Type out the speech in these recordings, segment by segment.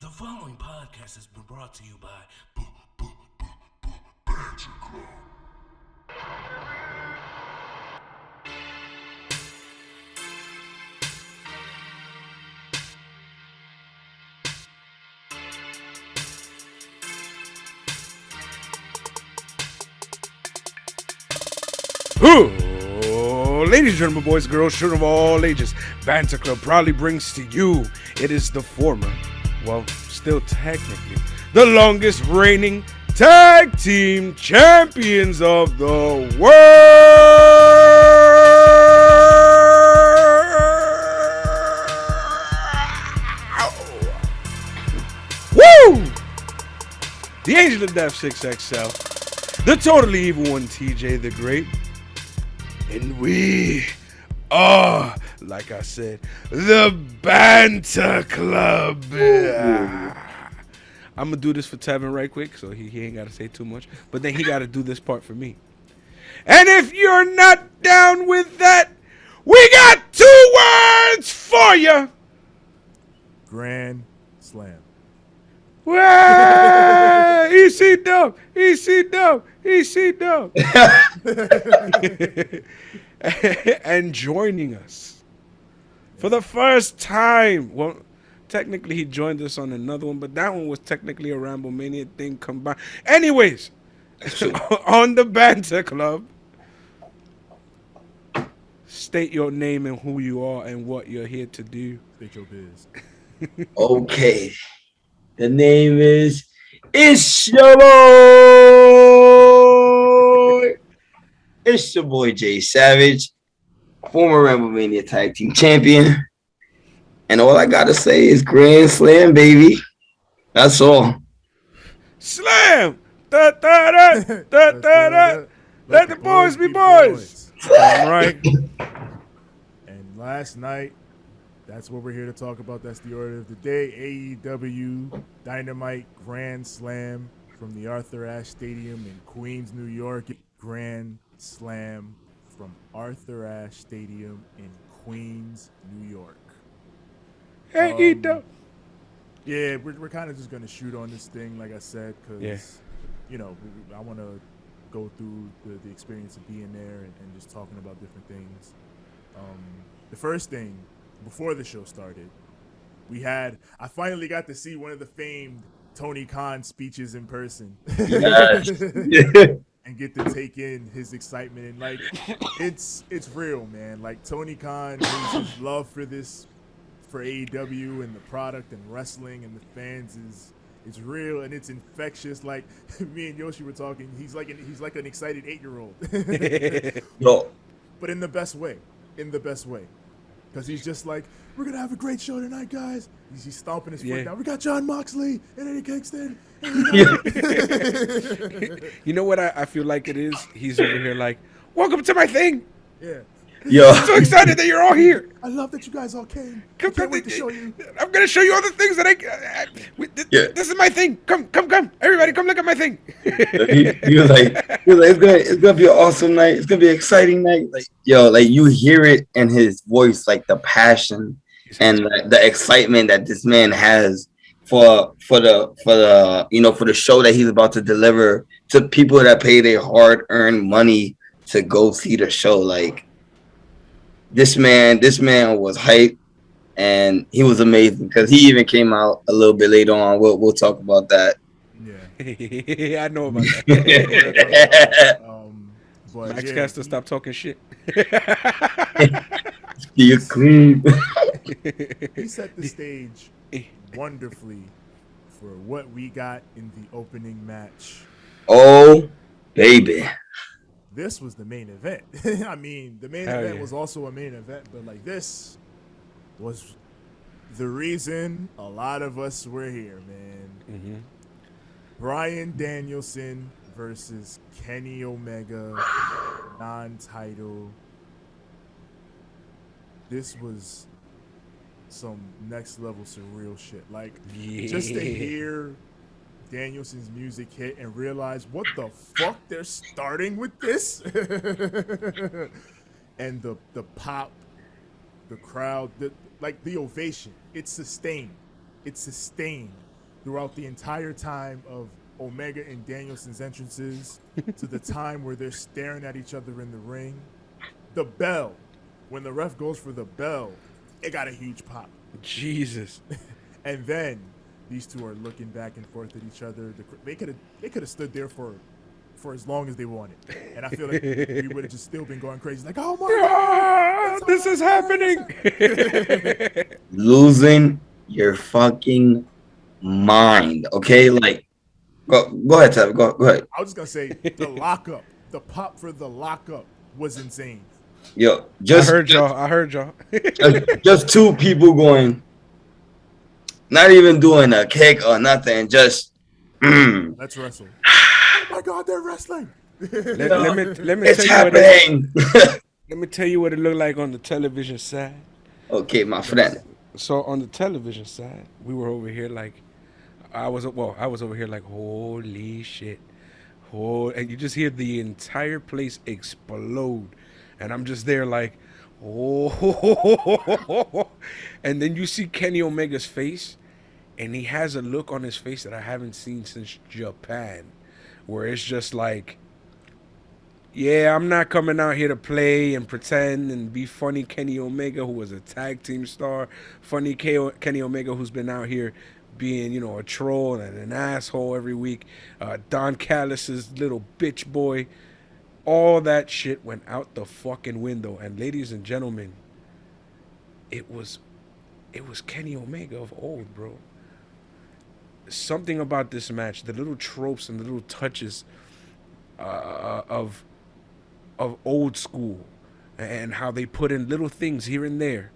The following podcast has been brought to you by Banter Club. Oh, ladies and gentlemen, boys, girls, children of all ages, Banter Club proudly brings to you, it is the former, well, still technically, the longest reigning tag team champions of the world. Woo! The Angel of Death 6XL, the totally evil one TJ the Great, and we are, like I said, the Banter Club. I'm going to do this for Tevin right quick, so he ain't got to say too much. But then he got to do this part for me. And if you're not down with that, we got 2 words for you. Grand Slam. Wow! EC dub. And joining us for the first time. Well, technically he joined us on another one, but that one was technically a Ramblemania thing combined. Anyways, on the Banter Club, state your name and who you are and what you're here to do. State your biz. Okay. The name is It's Your Boy. It's your boy Jay Savage, former Ramblemania Tag Team Champion. And all I gotta say is Grand Slam, baby. That's all. Slam! Da, da, da, da, da, da. Let the boys be boys. All right. And last night, that's what we're here to talk about. That's the order of the day. AEW Dynamite Grand Slam from the Arthur Ashe Stadium in Queens, New York. Grand Slam from Arthur Ashe Stadium in Queens, New York. AEW. Yeah, we're kind of just going to shoot on this thing, like I said, because, you know, I want to go through the experience of being there and just talking about different things. The first thing, before the show started, I finally got to see one of the famed Tony Khan speeches in person. Yes. And get to take in his excitement. And, like, it's real, man. Like, Tony Khan, his love for AEW and the product and wrestling and the fans is real, and it's infectious. Like, me and Yoshi were talking, he's like an excited 8-year-old. Yo. But in the best way. Because he's just like, we're going to have a great show tonight, guys. He's stomping his foot down. We got John Moxley and Eddie Kingston. You know what I feel like it is? He's over here like, welcome to my thing. Yeah. Yo. I'm so excited that you're all here. I love that you guys all came. I can't wait to show you. I'm going to show you all the things that this is my thing. Come. Everybody come look at my thing. he was like, it's gonna be an awesome night. It's gonna be an exciting night. Like, yo, like you hear it in his voice, like the passion and the excitement that this man has for the show that he's about to deliver to people that pay their hard-earned money to go see the show. Like, this man was hype, and he was amazing because he even came out a little bit later on. We'll talk about that. Yeah, I know about that. But Max Caster, stop talking shit. You clean. He set the stage wonderfully for what we got in the opening match. Oh, baby. This was the main event. I mean, the main event was also a main event, but like this was the reason a lot of us were here, man. Mm-hmm. Bryan Danielson versus Kenny Omega, non-title. This was some next level surreal shit. Like, just to hear Danielson's music hit and realize what the fuck they're starting with this. And the pop, the crowd, the ovation, it's sustained. throughout the entire time of Omega and Danielson's entrances to the time where they're staring at each other in the ring. The bell, when the ref goes for the bell, it got a huge pop. Jesus. And then these two are looking back and forth at each other. They could have stood there for as long as they wanted. And I feel like we would have just still been going crazy. Like, oh my God, This is happening. Losing your fucking mind. Okay, like go ahead, Tab. Go ahead. I was just gonna say the lockup, the pop for the lockup was insane. Yo, I heard y'all. just two people going, not even doing a kick or nothing, just Let's wrestle. Oh my God, they're wrestling. let me it's tell you happening. let me tell you what it looked like on the television side. Okay, my friend. So on the television side, we were over here like, I was over here like, holy shit. And you just hear the entire place explode. And I'm just there like, oh. And then you see Kenny Omega's face, and he has a look on his face that I haven't seen since Japan, where it's just like, yeah, I'm not coming out here to play and pretend and be funny Kenny Omega, who was a tag team star. Funny Kenny Omega, who's been out here being, a troll and an asshole every week. Don Callis's little bitch boy. All that shit went out the fucking window. And ladies and gentlemen, it was Kenny Omega of old, bro. Something about this match, the little tropes and the little touches of old school, and how they put in little things here and there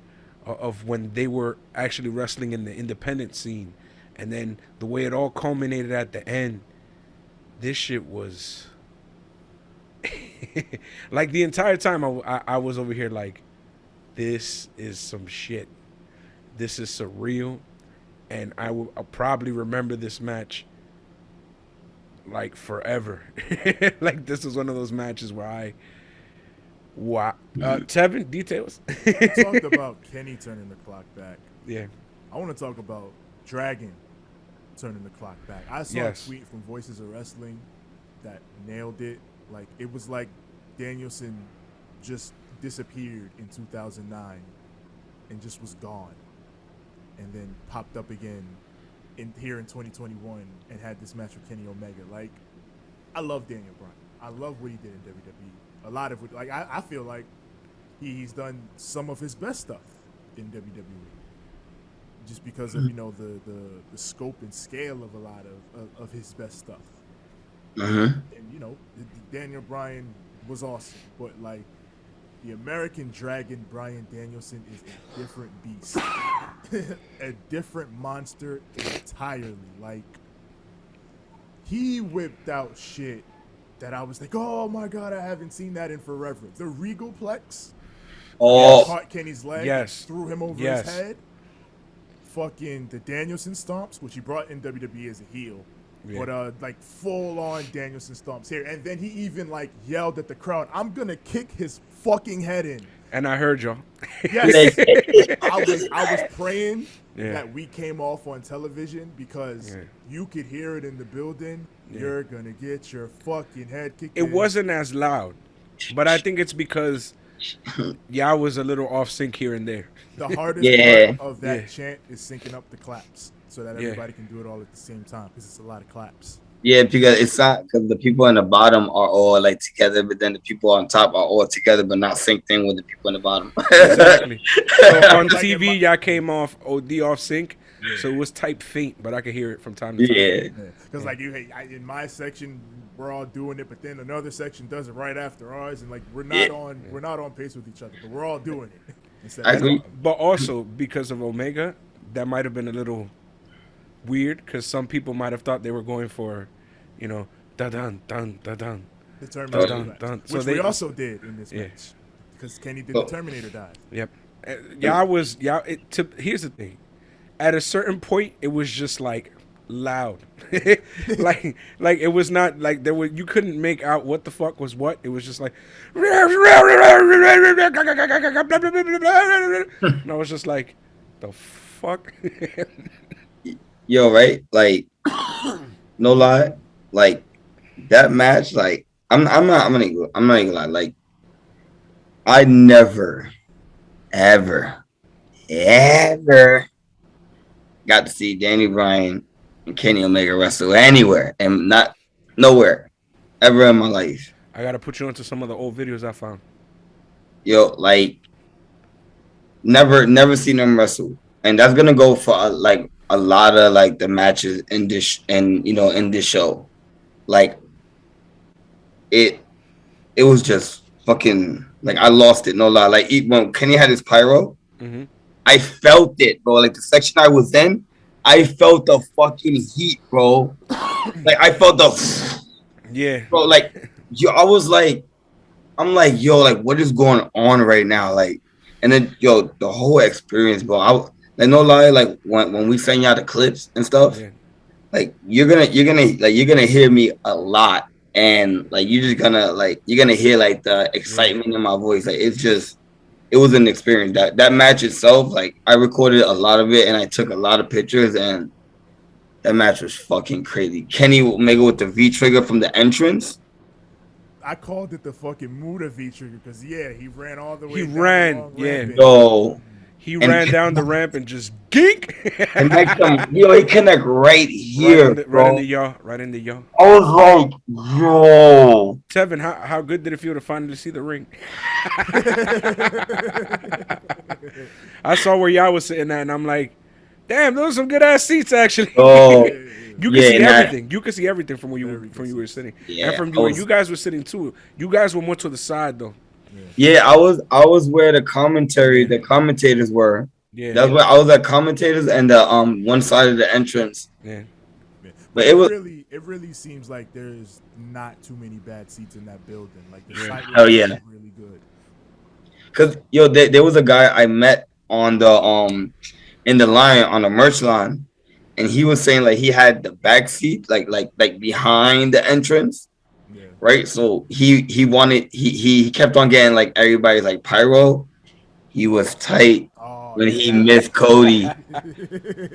of when they were actually wrestling in the independent scene, and then the way it all culminated at the end. This shit was like the entire time I was over here like, this is some shit. This is surreal, and I'll probably remember this match like forever. Like this is one of those matches where Tevin, details. We talked about Kenny turning the clock back. Yeah. I want to talk about Dragon turning the clock back. I saw a tweet from Voices of Wrestling that nailed it. Like, it was like Danielson just disappeared in 2009 and just was gone, and then popped up again here in 2021 and had this match with Kenny Omega. Like, I love Daniel Bryan. I love what he did in WWE. A lot of it, like, I feel like he's done some of his best stuff in WWE, just because of the scope and scale of a lot of his best stuff. And Daniel Bryan was awesome, but like the American Dragon Bryan Danielson is a different beast, a different monster entirely. Like, he whipped out shit that I was like, oh my God, I haven't seen that in forever. The Regal Plex, caught Kenny's leg, threw him over his head. Fucking the Danielson stomps, which he brought in WWE as a heel. Yeah. But like full on Danielson stomps here, and then he even like yelled at the crowd, "I'm gonna kick his fucking head in." And I heard y'all. Yes, I was praying that we came off on television, because you could hear it in the building. You're gonna get your fucking head kicked. It wasn't as loud, but I think it's because I was a little off sync here and there. The hardest part of that chant is syncing up the claps, so that everybody can do it all at the same time, because it's a lot of claps. Yeah, because it's not, because the people on the bottom are all like together, but then the people on top are all together, but not synced in with the people on the bottom. Exactly. So on TV, y'all came off off sync, so it was type faint, but I could hear it from time to time. Because like in my section, we're all doing it, but then another section does it right after ours, and like we're not on pace with each other, but we're all doing it. I agree. But also because of Omega, that might have been a little weird, because some people might have thought they were going for, da dun dun dun dun, the Terminator dive, so which we also did in this match, because Kenny did the Terminator dive. Yep. Here's the thing, at a certain point, it was just like loud, like it was not like you couldn't make out what the fuck was what. It was just like, and I was just like, the fuck. yo, right? Like, no lie, like that match, like I'm not gonna lie, like I never, ever, ever got to see Danny Bryan and Kenny Omega wrestle anywhere, and not nowhere ever in my life. I gotta put you onto some of the old videos I found. Yo, like never seen them wrestle, and that's gonna go for like a lot of like the matches in this and in this show. Like it was just fucking like I lost it, no lie. Like when Kenny had his pyro, Mm-hmm. I felt it, bro. Like the section I was in, I felt the fucking heat, bro. Like I felt the Yeah. bro. Like I was like, I'm like, yo, like what is going on right now? Like, and then yo, the whole experience, bro. Like no lie, like when we send y'all the clips and stuff, Yeah. like you're gonna hear me a lot, and like you're gonna hear like the excitement in my voice. Like it was an experience. That match itself, like I recorded a lot of it and I took a lot of pictures, and that match was fucking crazy. Kenny Omega with the V trigger from the entrance. I called it the fucking Muda V trigger because he ran all the way. He down the ran, long yeah. ramp. Yo, He ran down the ramp and just gink. connect them. Yo, he connect right here, right in bro. the yaw. Right in the yaw. I was like, yo. Tevin, how good did it feel to finally see the ring? I saw where y'all was sitting at, and I'm like, damn, those are some good ass seats, actually. Oh, You can yeah, see and everything. You can see everything from where you were sitting, Yeah, and from where you guys were sitting too. You guys were more to the side though. Yeah, I was where the commentators were. Yeah, That's where I was at commentators and the one side of the entrance. yeah. But it was it really seems like there's not too many bad seats in that building. Like the site Oh, was yeah. really good. Cause yo, there was a guy I met on the in the line on the merch line, and he was saying like he had the back seat like behind the entrance, Yeah. right? So he kept on getting like everybody's like pyro. He was tight Oh, when he yeah. missed Cody.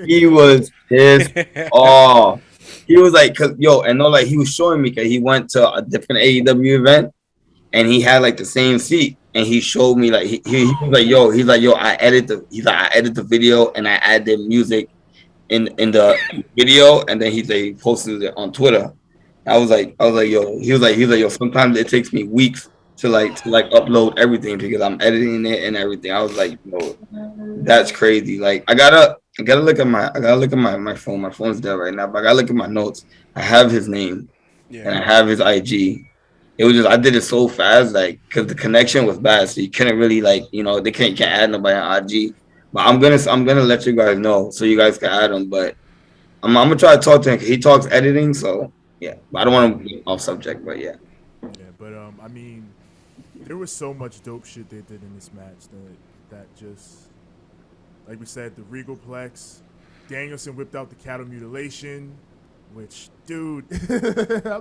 He was pissed off. He was like, cause yo, and no, like he was showing me because he went to a different AEW event and he had like the same seat, and he showed me like he was like, yo, I edit the video and I add the music in the video, and then he posted it on Twitter. I was like, yo, he was like, yo, sometimes it takes me weeks to upload everything because I'm editing it and everything. I was like, yo, that's crazy. Like I gotta look at my phone. My phone's dead right now, but I gotta look at my notes. I have his name and I have his IG. It was just I did it so fast, like because the connection was bad, so you couldn't really they can't add nobody on IG. But I'm gonna let you guys know so you guys can add him. But I'm gonna try to talk to him. He talks editing, so yeah. But I don't want to get off subject, but yeah. Yeah, but I mean, there was so much dope shit they did in this match that just, like we said, the Regalplex. Danielson whipped out the cattle mutilation, which, dude.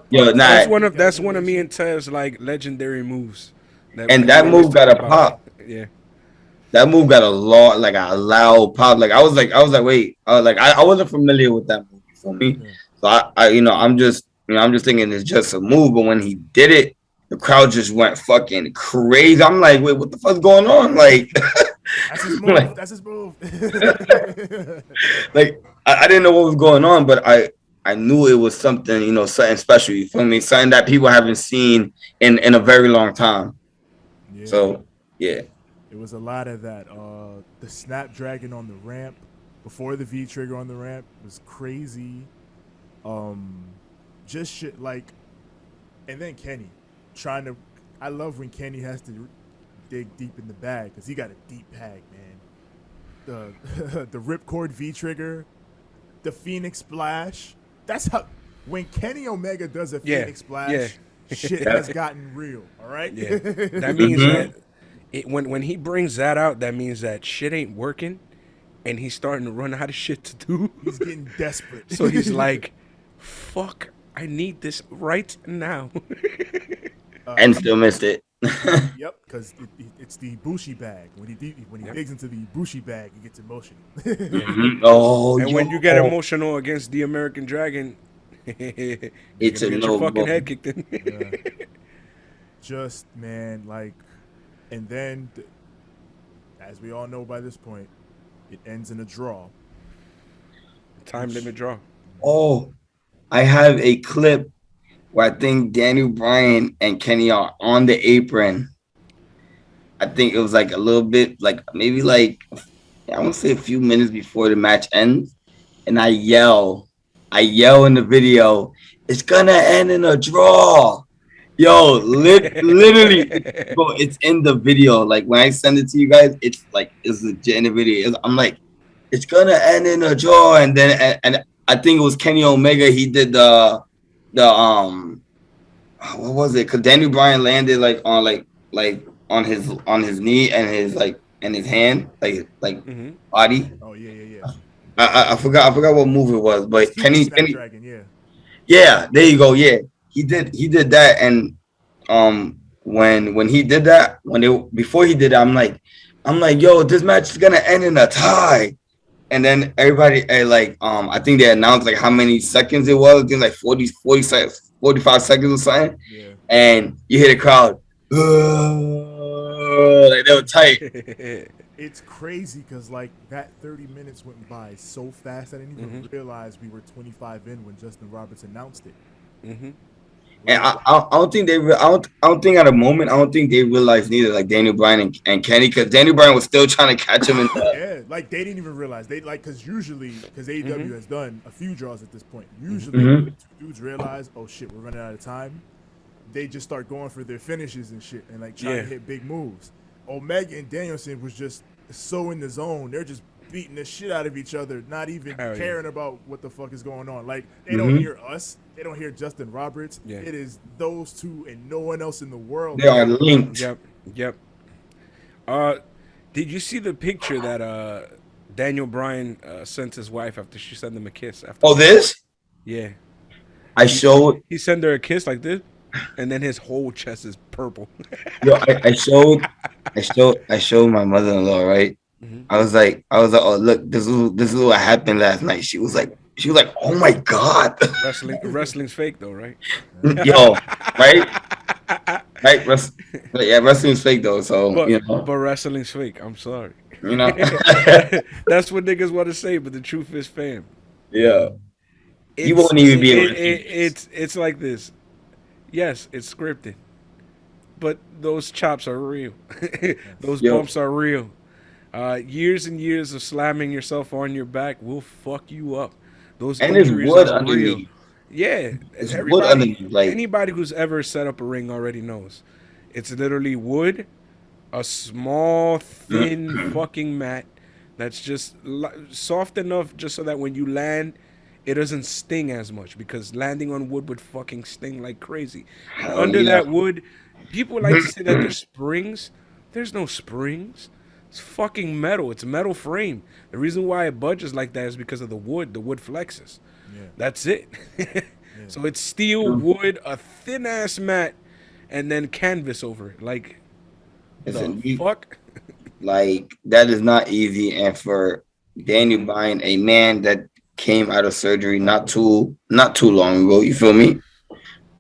Yo, That's one of me and Tev's like legendary moves. That move got a pop. Yeah. That move got a loud pop. Like I was like, wait, I wasn't familiar with that move for me. Yeah. So I'm just thinking it's just a move. But when he did it, the crowd just went fucking crazy. I'm like, wait, what the fuck's going on? Like, that's his move. That's his move. like I didn't know what was going on, but I knew it was something, something special. You feel me? Something that people haven't seen in a very long time. Yeah. So yeah. It was a lot of that. The Snapdragon on the ramp before the V trigger on the ramp was crazy. Just shit like, and then Kenny trying to. I love when Kenny has to dig deep in the bag because he got a deep bag, man. The Ripcord V trigger, the Phoenix Splash. That's how when Kenny Omega does a Phoenix Splash, shit has gotten real. All right. Yeah. That means that. When he brings that out, that means that shit ain't working, and he's starting to run out of shit to do. He's getting desperate. So he's like, "Fuck, I need this right now." And still missed it. Yep, because it's the Bushi bag. When he digs into the Bushi bag, he gets emotional. Mhm. Oh, And yo, when you get emotional against the American Dragon, you're it's gonna a get your no fucking go. head kicked in. Yeah. Just man, like, and then as we all know by this point, it ends in a draw. Time limit draw. Oh, I have a clip where I think Daniel Bryan and Kenny are on the apron. I think it was like a little bit, like maybe like I want to say a few minutes before the match ends, and I yell in the video, "It's gonna end in a draw." Yo, literally, bro, it's in the video. Like when I send it to you guys, it's like it's legit in the video. I'm like, it's gonna end in a draw, and then and I think it was Kenny Omega. He did the what was it? Because Daniel Bryan landed like on his knee and his like and his hand like Mm-hmm. body. Oh yeah. I forgot what move it was, but Super Kenny Snapdragon, yeah. yeah, there you go. Yeah, he did that, and when he did that, before he did that, I'm like, yo, this match is gonna end in a tie. And then everybody like I think they announced like how many seconds it was. I think like 40 seconds, 45 seconds or something. Yeah. And you hear the crowd, like they were tight. It's crazy because like that 30 minutes went by so fast I didn't even realize we were 25 in when Justin Roberts announced it. Mm-hmm. And Like, I don't think I don't think at a moment I don't think they realized neither, like Daniel Bryan and Kenny, because Daniel Bryan was still trying to catch him in the yeah, like they didn't even realize they like because AEW has done a few draws at this point. Usually, Mhm. when two dudes realize, oh shit, we're running out of time, they just start going for their finishes and shit and like trying to hit big moves. Omega and Danielson was just so in the zone. They're just beating the shit out of each other, not even caring about what the fuck is going on. Like they don't hear us. They don't hear Justin Roberts. Yeah. It is those two and no one else in the world. they are linked. Yep. Did you see the picture that Daniel Bryan sent his wife after she sent him a kiss? After Oh, this yeah, I showed. he sent her a kiss like this, and then his whole chest is purple. Yo, I showed my mother-in-law, right? I was like, oh look, this is what happened last night. She was like, oh my god, Wrestling's fake though, right? yo, right, right, yeah, wrestling's fake though, so But wrestling's fake. I'm sorry. you know, That's what niggas want to say, but the truth is, fam, yeah, you it's won't even be able to see it's like this. Yes, it's scripted, but those chops are real. Those Yo, bumps are real. Years and years of slamming yourself on your back will fuck you up. Those and there's injuries wood are real. underneath. Yeah, There's wood underneath, like anybody who's ever set up a ring already knows. It's literally wood, a small, thin fucking mat that's just soft enough just so that when you land, it doesn't sting as much because landing on wood would fucking sting like crazy. And hell under yeah. that wood, people like to say that there's springs. There's no springs. It's fucking metal. It's metal frame. The reason why it budges like that is because of the wood. The wood flexes. Yeah. That's it. So it's steel, wood, a thin ass mat, and then canvas over it. Like Listen, the fuck? like that is not easy, and for Daniel Bryan, a man that came out of surgery not too long ago, you feel me?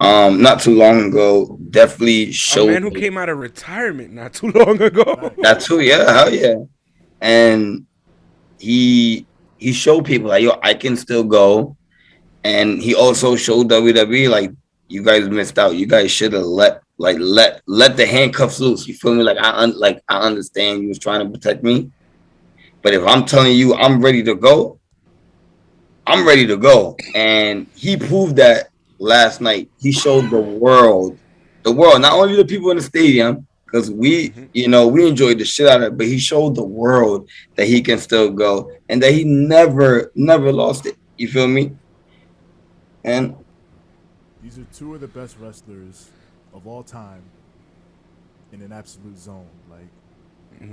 Not too long ago, definitely A showed man who came out of retirement not too long ago. that too. Yeah, hell yeah. And he showed people like, yo, I can still go. And he also showed WWE like, you guys missed out. You guys should have let the handcuffs loose. You feel me? Like I understand you was trying to protect me, but if I'm telling you I'm ready to go, I'm ready to go. And he proved that last night. He showed the world, not only the people in the stadium, because we enjoyed the shit out of it, but he showed the world that he can still go and that he never lost it. You feel me? And These are two of the best wrestlers of all time in an absolute zone. Like,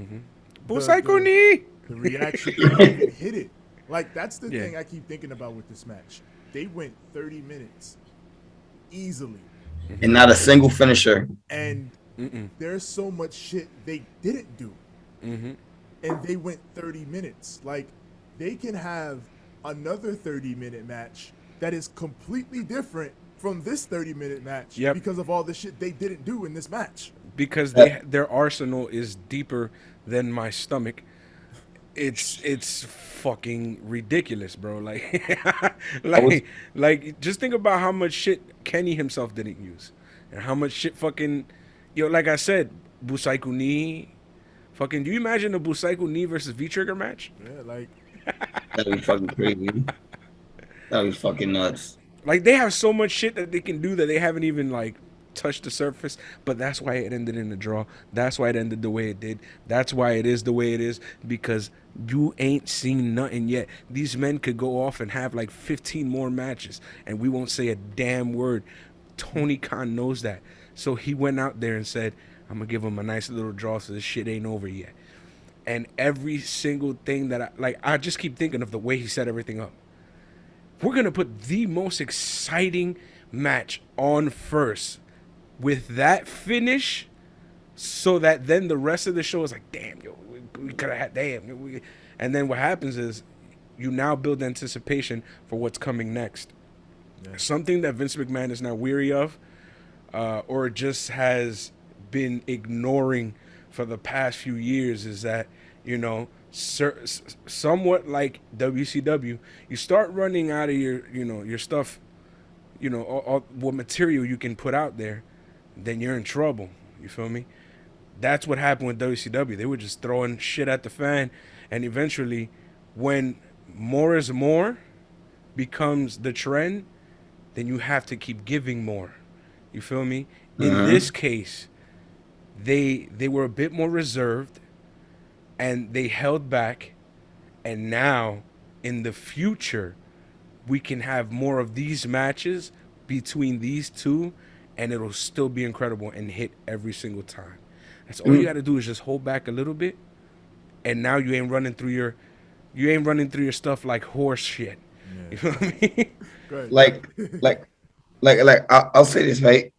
Busaikoni! the reaction, they even hit it. Like, that's the thing I keep thinking about with this match. They went 30 minutes easily. not a single finisher. And There's so much shit they didn't do. And they went 30 minutes. Like, they can have another 30-minute match that is completely different from this 30-minute match because of all the shit they didn't do in this match. Because their arsenal is deeper than my stomach. It's fucking ridiculous, bro. Like just think about how much shit Kenny himself didn't use, and how much shit fucking, like I said, Busaiku Ni, fucking. Do you imagine a Busaiku Ni versus V Trigger match? Yeah, like that'd be fucking crazy. That'd be fucking nuts. Like, they have so much shit that they can do that they haven't even like touched the surface, but that's why it ended in a draw. That's why it ended the way it did. That's why it is the way it is, because you ain't seen nothing yet. These men could go off and have like 15 more matches and we won't say a damn word. Tony Khan knows that. So he went out there and said, I'm gonna give him a nice little draw so this shit ain't over yet. And every single thing that I just keep thinking of the way he set everything up. We're gonna put the most exciting match on first with that finish, so that then the rest of the show is like, damn, yo, we could have had, damn. And then what happens is you now build anticipation for what's coming next. Yeah. Something that Vince McMahon is now weary of, or just has been ignoring for the past few years, is that, somewhat like WCW, you start running out of your stuff, all what material you can put out there, then you're in trouble. You feel me? That's what happened with WCW. They were just throwing shit at the fan, and eventually, when more is more becomes the trend, then you have to keep giving more. You feel me? In this case, they were a bit more reserved, and they held back, and now in the future we can have more of these matches between these two, and it'll still be incredible and hit every single time. That's all you got to do is just hold back a little bit, and now you ain't running through your stuff like horse shit. Yeah. You feel me? I'll say this, right?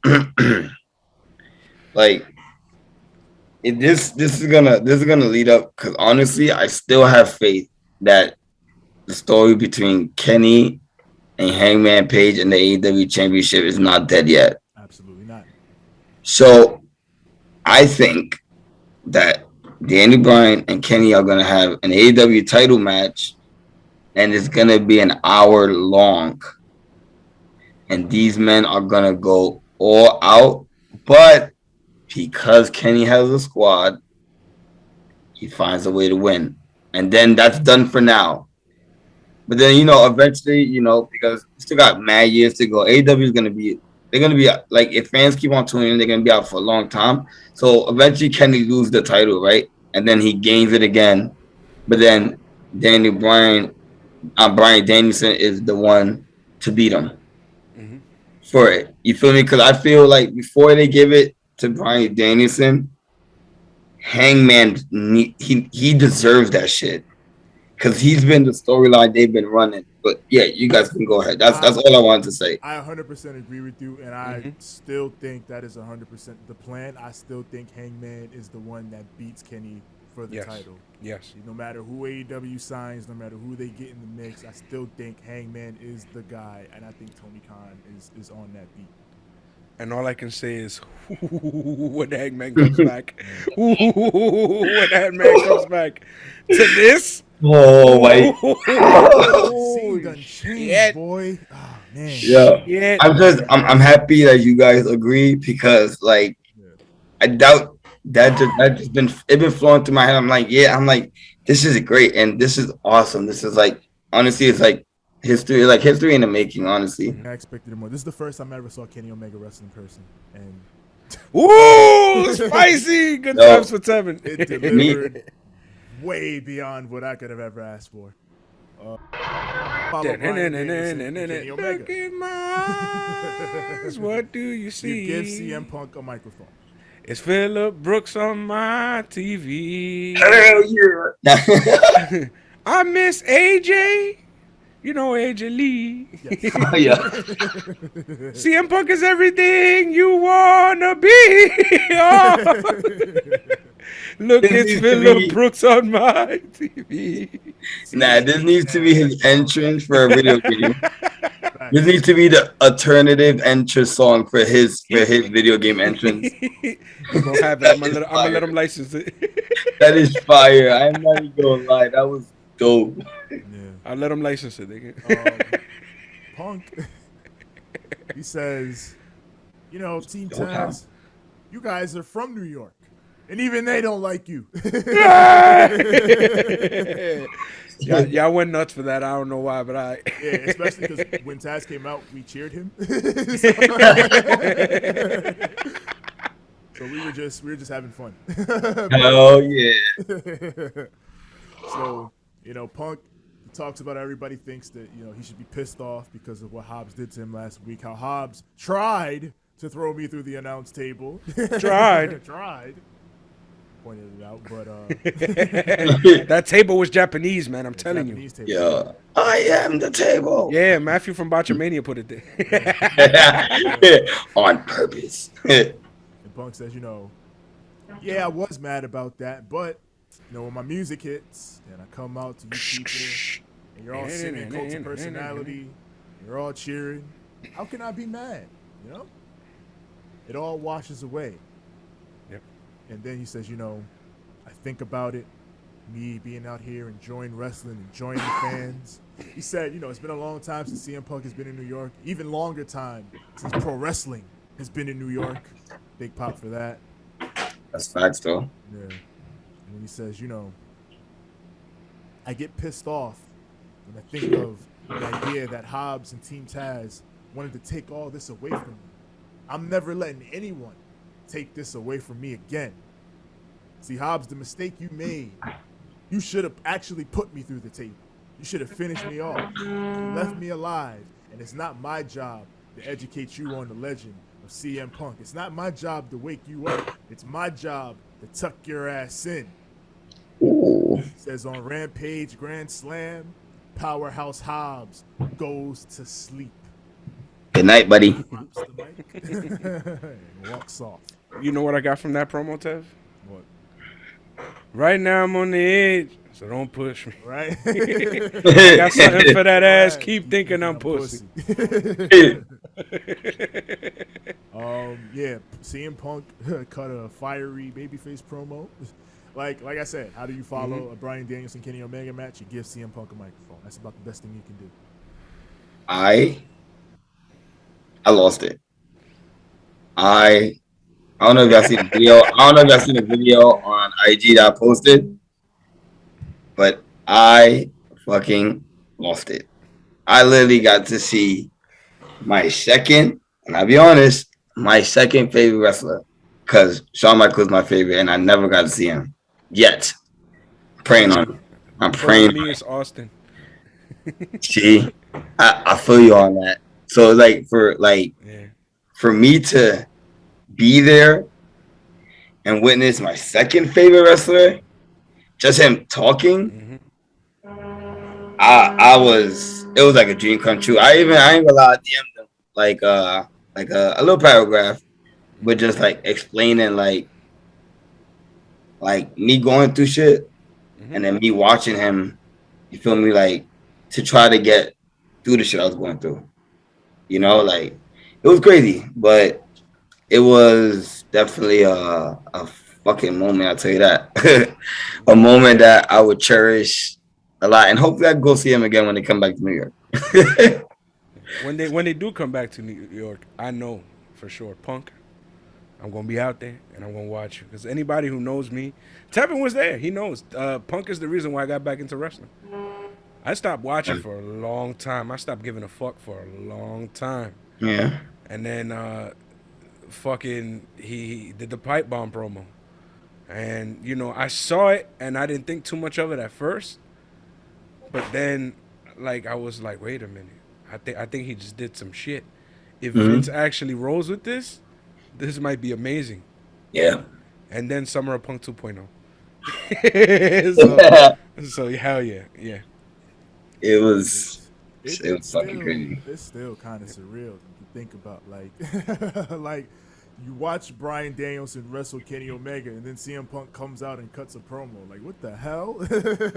This is gonna lead up, because honestly, I still have faith that the story between Kenny and Hangman Page and the AEW Championship is not dead yet. Absolutely not. So I think that Danny Bryan and Kenny are gonna have an AEW title match, and it's gonna be an hour long. And these men are gonna go all out, but because Kenny has a squad, he finds a way to win. And then that's done for now. But then, eventually, because we still got mad years to go, AEW is going to be, they're going to be, like, if fans keep on tuning in, they're going to be out for a long time. So eventually Kenny loses the title, right? And then he gains it again. But then Bryan Danielson is the one to beat him for it. You feel me? Because I feel like before they give it to Bryan Danielson, Hangman, he deserves that shit, because he's been the storyline they've been running. But yeah, you guys can go ahead. That's all I wanted to say. I 100% agree with you, and I still think that is 100% the plan. I still think Hangman is the one that beats Kenny for the title. Yes. No matter who AEW signs, no matter who they get in the mix, I still think Hangman is the guy, and I think Tony Khan is on that beat. And all I can say is, when Hangman comes back, when Hangman comes back to this, Scene done changed, boy. Oh man. Yeah. I'm happy that you guys agree, because I doubt that just been flowing through my head. I'm like, this is great and this is awesome. This is honestly, it's history in the making, honestly. I expected it more. This is the first time I ever saw Kenny Omega wrestle in person, and ooh, spicy! Good times for Tevin. It delivered way beyond what I could have ever asked for. What do you see? You give CM Punk a microphone. It's Phillip Brooks on my TV. Hell yeah! I miss AJ. You know AJ Lee. Yes. Oh, yeah. CM Punk is everything you wanna be. Oh. Look, This it's needs to Phillip be- Brooks on my TV. Nah, this needs to be his entrance for a video game. Facts. This needs to be the alternative entrance song for his video game entrance. He gonna have it. I'm gonna let him license it. That is fire. I'm not even gonna lie. That was dope. Yeah. I'll let him license it. Nigga. Punk, he says, you know, Team Go Tom. Taz, you guys are from New York, and even they don't like you. Y'all went nuts for that. I don't know why, but I. Yeah, especially because when Taz came out, we cheered him. So we were just having fun. Oh yeah. So, you know, Punk talks about everybody thinks that, you know, he should be pissed off because of what Hobbs did to him last week. How Hobbs tried to throw me through the announce table. Tried. Pointed it out, but That table was Japanese, man. I'm telling you. Japanese table. Yeah. I am the table. Yeah, Matthew from Botchamania put it there. On purpose. And Punk says, you know, yeah, I was mad about that, but you know, when my music hits and I come out to you people and you're all singing Cult of Personality, and you're all cheering, how can I be mad? You know? It all washes away. Yep. And then he says, you know, I think about it, me being out here enjoying wrestling, enjoying the fans. He said, you know, it's been a long time since CM Punk has been in New York, even longer time since pro wrestling has been in New York. Big pop for that. That's facts though. Yeah. And when he says, you know, I get pissed off when I think of the idea that Hobbs and Team Taz wanted to take all this away from me. I'm never letting anyone take this away from me again. See, Hobbs, the mistake you made, you should have actually put me through the table. You should have finished me off. You left me alive, and it's not my job to educate you on the legend of CM Punk. It's not my job to wake you up. It's my job to tuck your ass in. It says on Rampage Grand Slam, Powerhouse Hobbs goes to sleep. Good night, buddy. Drops the mic and walks off. You know what I got from that promo, Tev? What? Right now I'm on the edge, so don't push me. Right? I got something for that ass. Right. Keep thinking I'm pussy. Yeah, CM Punk cut a fiery babyface promo. Like I said, how do you follow a Bryan Danielson Kenny Omega match? You give CM Punk a microphone. That's about the best thing you can do. I lost it. I don't know if y'all seen the video. I don't know if y'all seen the video on IG that I posted, but I fucking lost it. I literally got to see my second, and I'll be honest, my second favorite wrestler, because Shawn Michaels is my favorite, and I never got to see him yet. Praying on him. I'm praying. For me, it's Austin. See, I feel you on that. So like for me to be there and witness my second favorite wrestler, just him talking, it was like a dream come true. I ain't gonna lie, I DM'd him like a little paragraph, but just like explaining like me going through shit and then me watching him, you feel me, like to try to get through the shit I was going through. You know, like it was crazy, but it was definitely a fucking moment, I'll tell you that. A moment that I would cherish a lot, and hopefully I can go see him again when they come back to New York. When they do come back to New York, I know for sure, Punk, I'm gonna be out there and I'm gonna watch you. Because anybody who knows me, Tevin was there. He knows. Punk is the reason why I got back into wrestling. I stopped watching for a long time. I stopped giving a fuck for a long time. Yeah. And then fucking he did the pipe bomb promo. And, you know, I saw it and I didn't think too much of it at first. But then, like, I was like, wait a minute. I think he just did some shit. If Vince actually rolls with this might be amazing. Yeah. And then Summer of Punk 2.0. so hell yeah. Yeah. It was It was fucking crazy. It's still kind of surreal to think about. Like, like you watch Bryan Danielson wrestle Kenny Omega, and then CM Punk comes out and cuts a promo. Like, what the hell?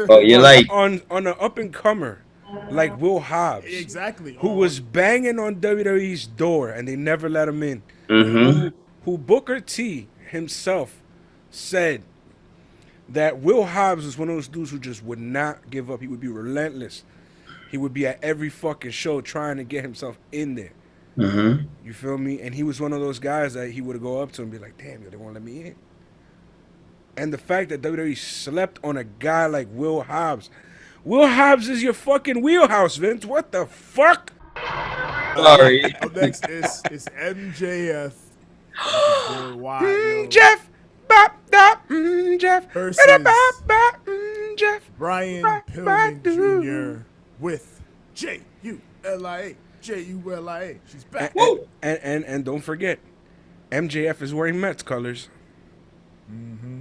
Oh, you're like on an up and comer like Will Hobbs, exactly, who was banging on WWE's door and they never let him in. mm-hmm. Who Booker T himself said that Will Hobbs was one of those dudes who just would not give up. He would be relentless. He would be at every fucking show trying to get himself in there. Mm-hmm. You feel me? And he was one of those guys that he would go up to and be like, damn, yo, they won't let me in. And the fact that WWE slept on a guy like Will Hobbs. Will Hobbs is your fucking wheelhouse, Vince. What the fuck? Sorry. Up next is MJF. Jeff. Bop, bop, Jeff. Versus Bop, Jeff. Brian Pillman Jr. with Julia. Julia. She's back. And don't forget, MJF is wearing Mets colors. Mm-hmm.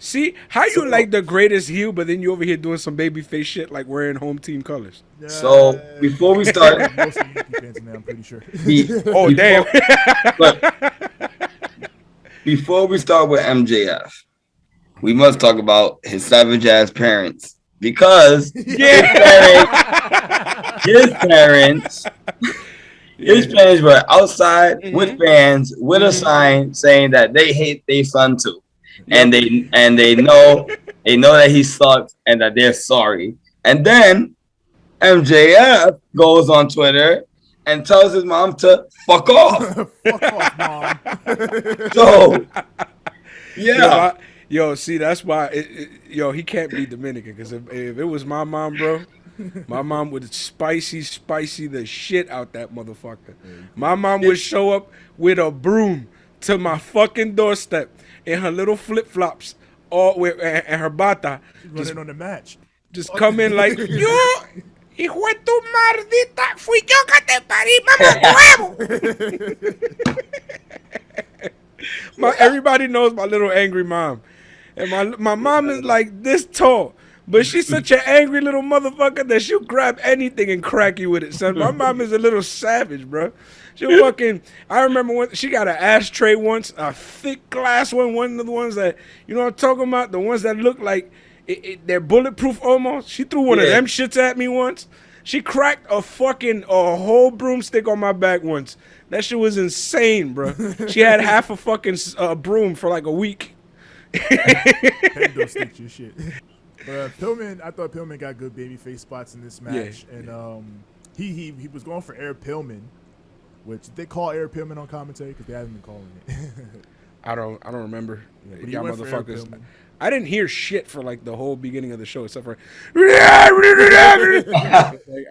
See how you like the greatest heel, but then you over here doing some babyface shit like wearing home team colors. So before we start, most of the Yankee fans in there, I'm pretty sure. Damn! Look, before we start with MJF, we must talk about his savage ass parents because his parents were outside with fans with a sign saying that they hate their son too. And they know that he sucks and that they're sorry. And then MJF goes on Twitter and tells his mom to fuck off. Fuck off, mom. So, yeah. See, that's why, he can't be Dominican. Because if it was my mom, bro, my mom would spicy the shit out that motherfucker. My mom would show up with a broom to my fucking doorstep in her little flip-flops and her bata. She's running on the match. Just come in like, yo, hijo de tu maldita, fui yo que te parí, mamá huevo. Everybody knows my little angry mom. And my mom is like this tall. But she's such an angry little motherfucker that she'll grab anything and crack you with it, son. My mom is a little savage, bro. She'll fucking... I remember when she got an ashtray once, a thick glass one of the ones that... You know what I'm talking about? The ones that look like they're bulletproof almost. She threw one of them shits at me once. She cracked a whole broomstick on my back once. That shit was insane, bro. She had half a fucking broom for like a week. Pendo sticks your shit. Pillman, I thought Pillman got good babyface spots in this match, and he was going for Eric Pillman, which they call Eric Pillman on commentary because they haven't been calling it. I don't remember. Yeah, y'all motherfuckers. I didn't hear shit for like the whole beginning of the show except for.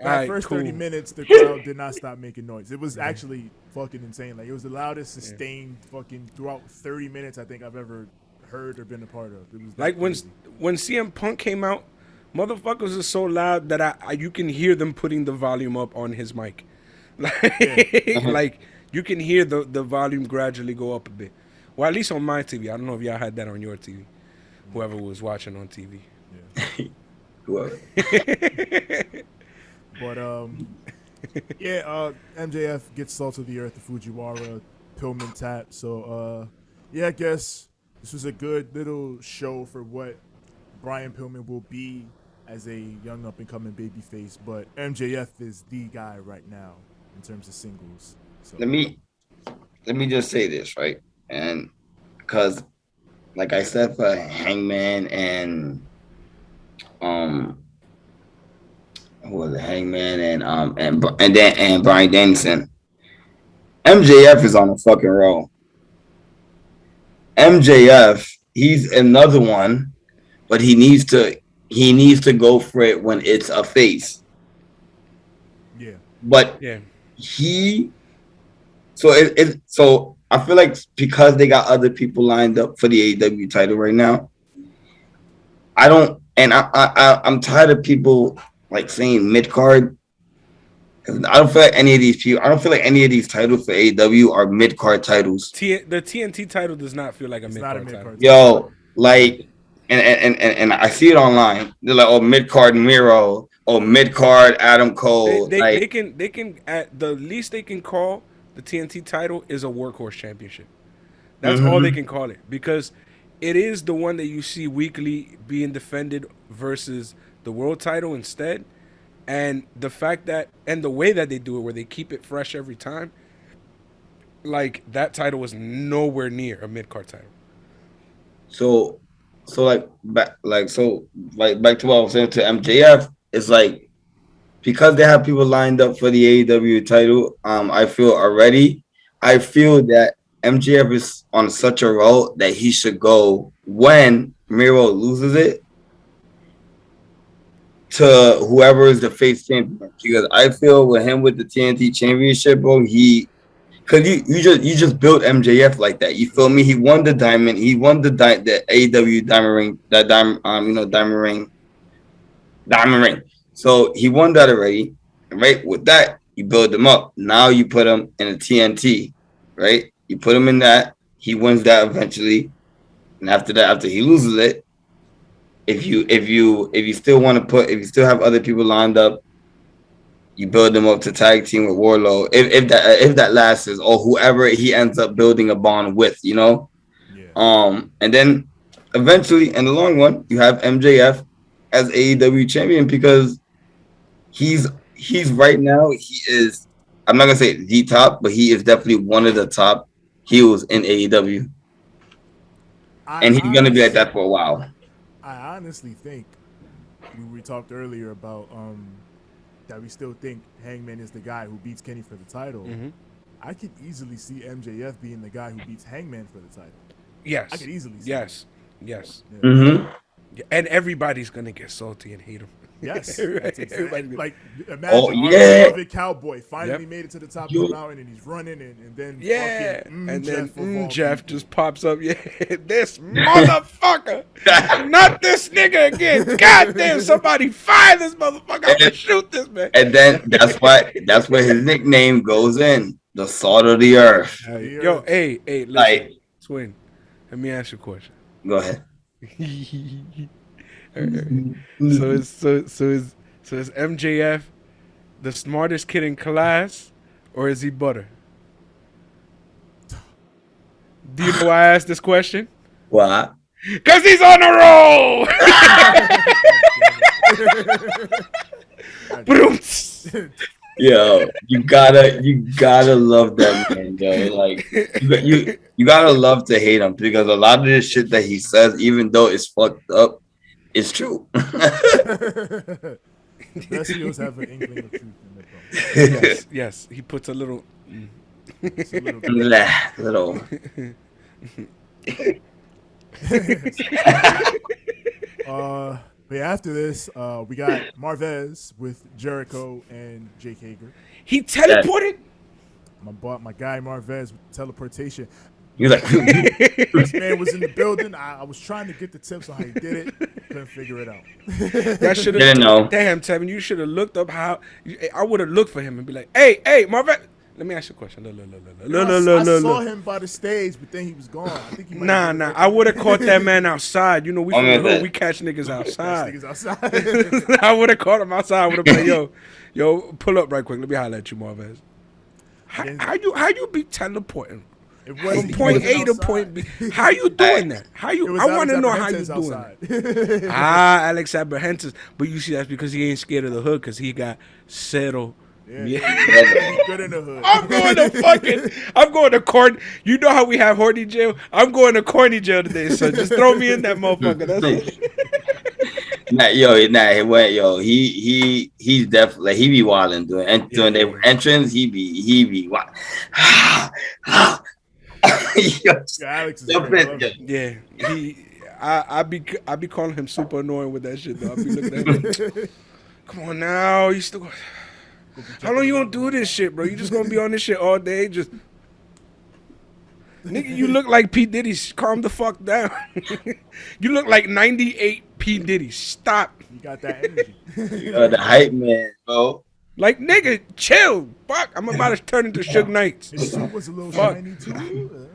Like, first 30 minutes, the crowd did not stop making noise. It was actually fucking insane. Like it was the loudest sustained fucking throughout 30 minutes I think I've ever heard or been a part of. It was like when CM Punk came out, motherfuckers are so loud that you can hear them putting the volume up on his mic. Like you can hear the volume gradually go up a bit. Well, at least on my TV. I don't know if y'all had that on your TV. Whoever was watching on TV. Yeah. Whoever. But MJF gets salt of the earth, the Fujiwara Pillman tap. So I guess this was a good little show for what Brian Pillman will be as a young up-and-coming babyface. But MJF is the guy right now in terms of singles. So Let me just say this, right? And because, like I said, for Hangman and who was it? Hangman and Bryan Danielson, MJF is on a fucking roll. MJF, he's another one, but he needs to go for it when it's a face. Yeah. But so I feel like because they got other people lined up for the AEW title right now, I'm tired of people like saying mid card. I don't feel like any of these titles for AEW are mid card titles. The TNT title does not feel like a mid card title. Yo, like, and I see it online. They're like, oh, mid card Miro or mid card Adam Cole. They can at the least they can call the TNT title is a workhorse championship. That's all they can call it, because it is the one that you see weekly being defended versus the world title instead. And the fact that, and the way that they do it, where they keep it fresh every time, like that title was nowhere near a mid card title. So back to what I was saying to MJF, it's like, because they have people lined up for the AEW title, I feel that MJF is on such a roll that he should go when Miro loses it to whoever is the face champion. Because I feel with him with the TNT championship, bro, because you just built MJF like that. You feel me? He won the diamond. He won the AEW diamond ring. That diamond ring. So he won that already. Right? With that, you build him up. Now you put him in a TNT. Right? You put him in that. He wins that eventually. And after that, after he loses it, if you still have other people lined up, you build them up to tag team with Warlow. If that lasts, or whoever he ends up building a bond with, you know. Yeah. And then eventually, in the long run, you have MJF as AEW champion, because he's right now, he is, I'm not gonna say the top, but he is definitely one of the top heels in AEW. And he's gonna be like that for a while. I honestly think we talked earlier about that we still think Hangman is the guy who beats Kenny for the title. Mm-hmm. I could easily see MJF being the guy who beats Hangman for the title. Yes. I could easily see Yes. that. Yes. Yeah. Mm-hmm. And everybody's gonna get salty and hate him. Yes. Everybody. Like, imagine our beloved Cowboy finally made it to the top of the mountain, and he's running, and then Jeff just pops up. Yeah, this motherfucker, not this nigga again. Goddamn, somebody fire this motherfucker. I'm gonna shoot this man. And then that's where his nickname goes in, the salt of the earth. Yo, hey, listen, Swin, let me ask you a question. Go ahead. So is MJF the smartest kid in class, or is he butter? Do you know why I asked this question? Why? Because he's on a roll. Yo, you gotta love that man, yo. Like you gotta love to hate him, because a lot of this shit that he says, even though it's fucked up, it's true. Best heels have an inkling of truth in their bones. Yes. He puts a little. Little. But after this, we got Marvez with Jericho and Jake Hager. He teleported. My guy Marvez with teleportation. You're like, this man was in the building. I was trying to get the tips on how he did it. Couldn't figure it out. That should have. Damn, Tevin, you should have looked up how. I would have looked for him and be like, hey, Marvez. Let me ask you a question. I saw him by the stage, but then he was gone. I think he nah. I would have caught that man outside. You know, we catch niggas outside. I would have caught him outside. I would have been like, yo, pull up right quick. Let me holler at you, Marvez. How you be teleporting from point A to point B? How you doing that? I want to know how you doing that. Alex Abrahantes. But you see, that's because he ain't scared of the hood, because he got settled. Yeah. Good in the hood. I'm going to court. You know how we have Horny jail? I'm going to corny jail today, so just throw me in that motherfucker. That's it. He's definitely, like, he be wilding doing their entrance. He be wild. Alex is I be calling him super annoying with that shit though. I be looking at him. Come on now, you still. How long you gonna do this shit, bro? You just gonna be on this shit all day? Just nigga, you look like P. Diddy. Calm the fuck down. You look like 98 P. Diddy. Stop. You got that energy. The hype man, bro. Like, nigga, chill. Fuck, I'm about to turn into Suge Knight. His suit was a little shiny too.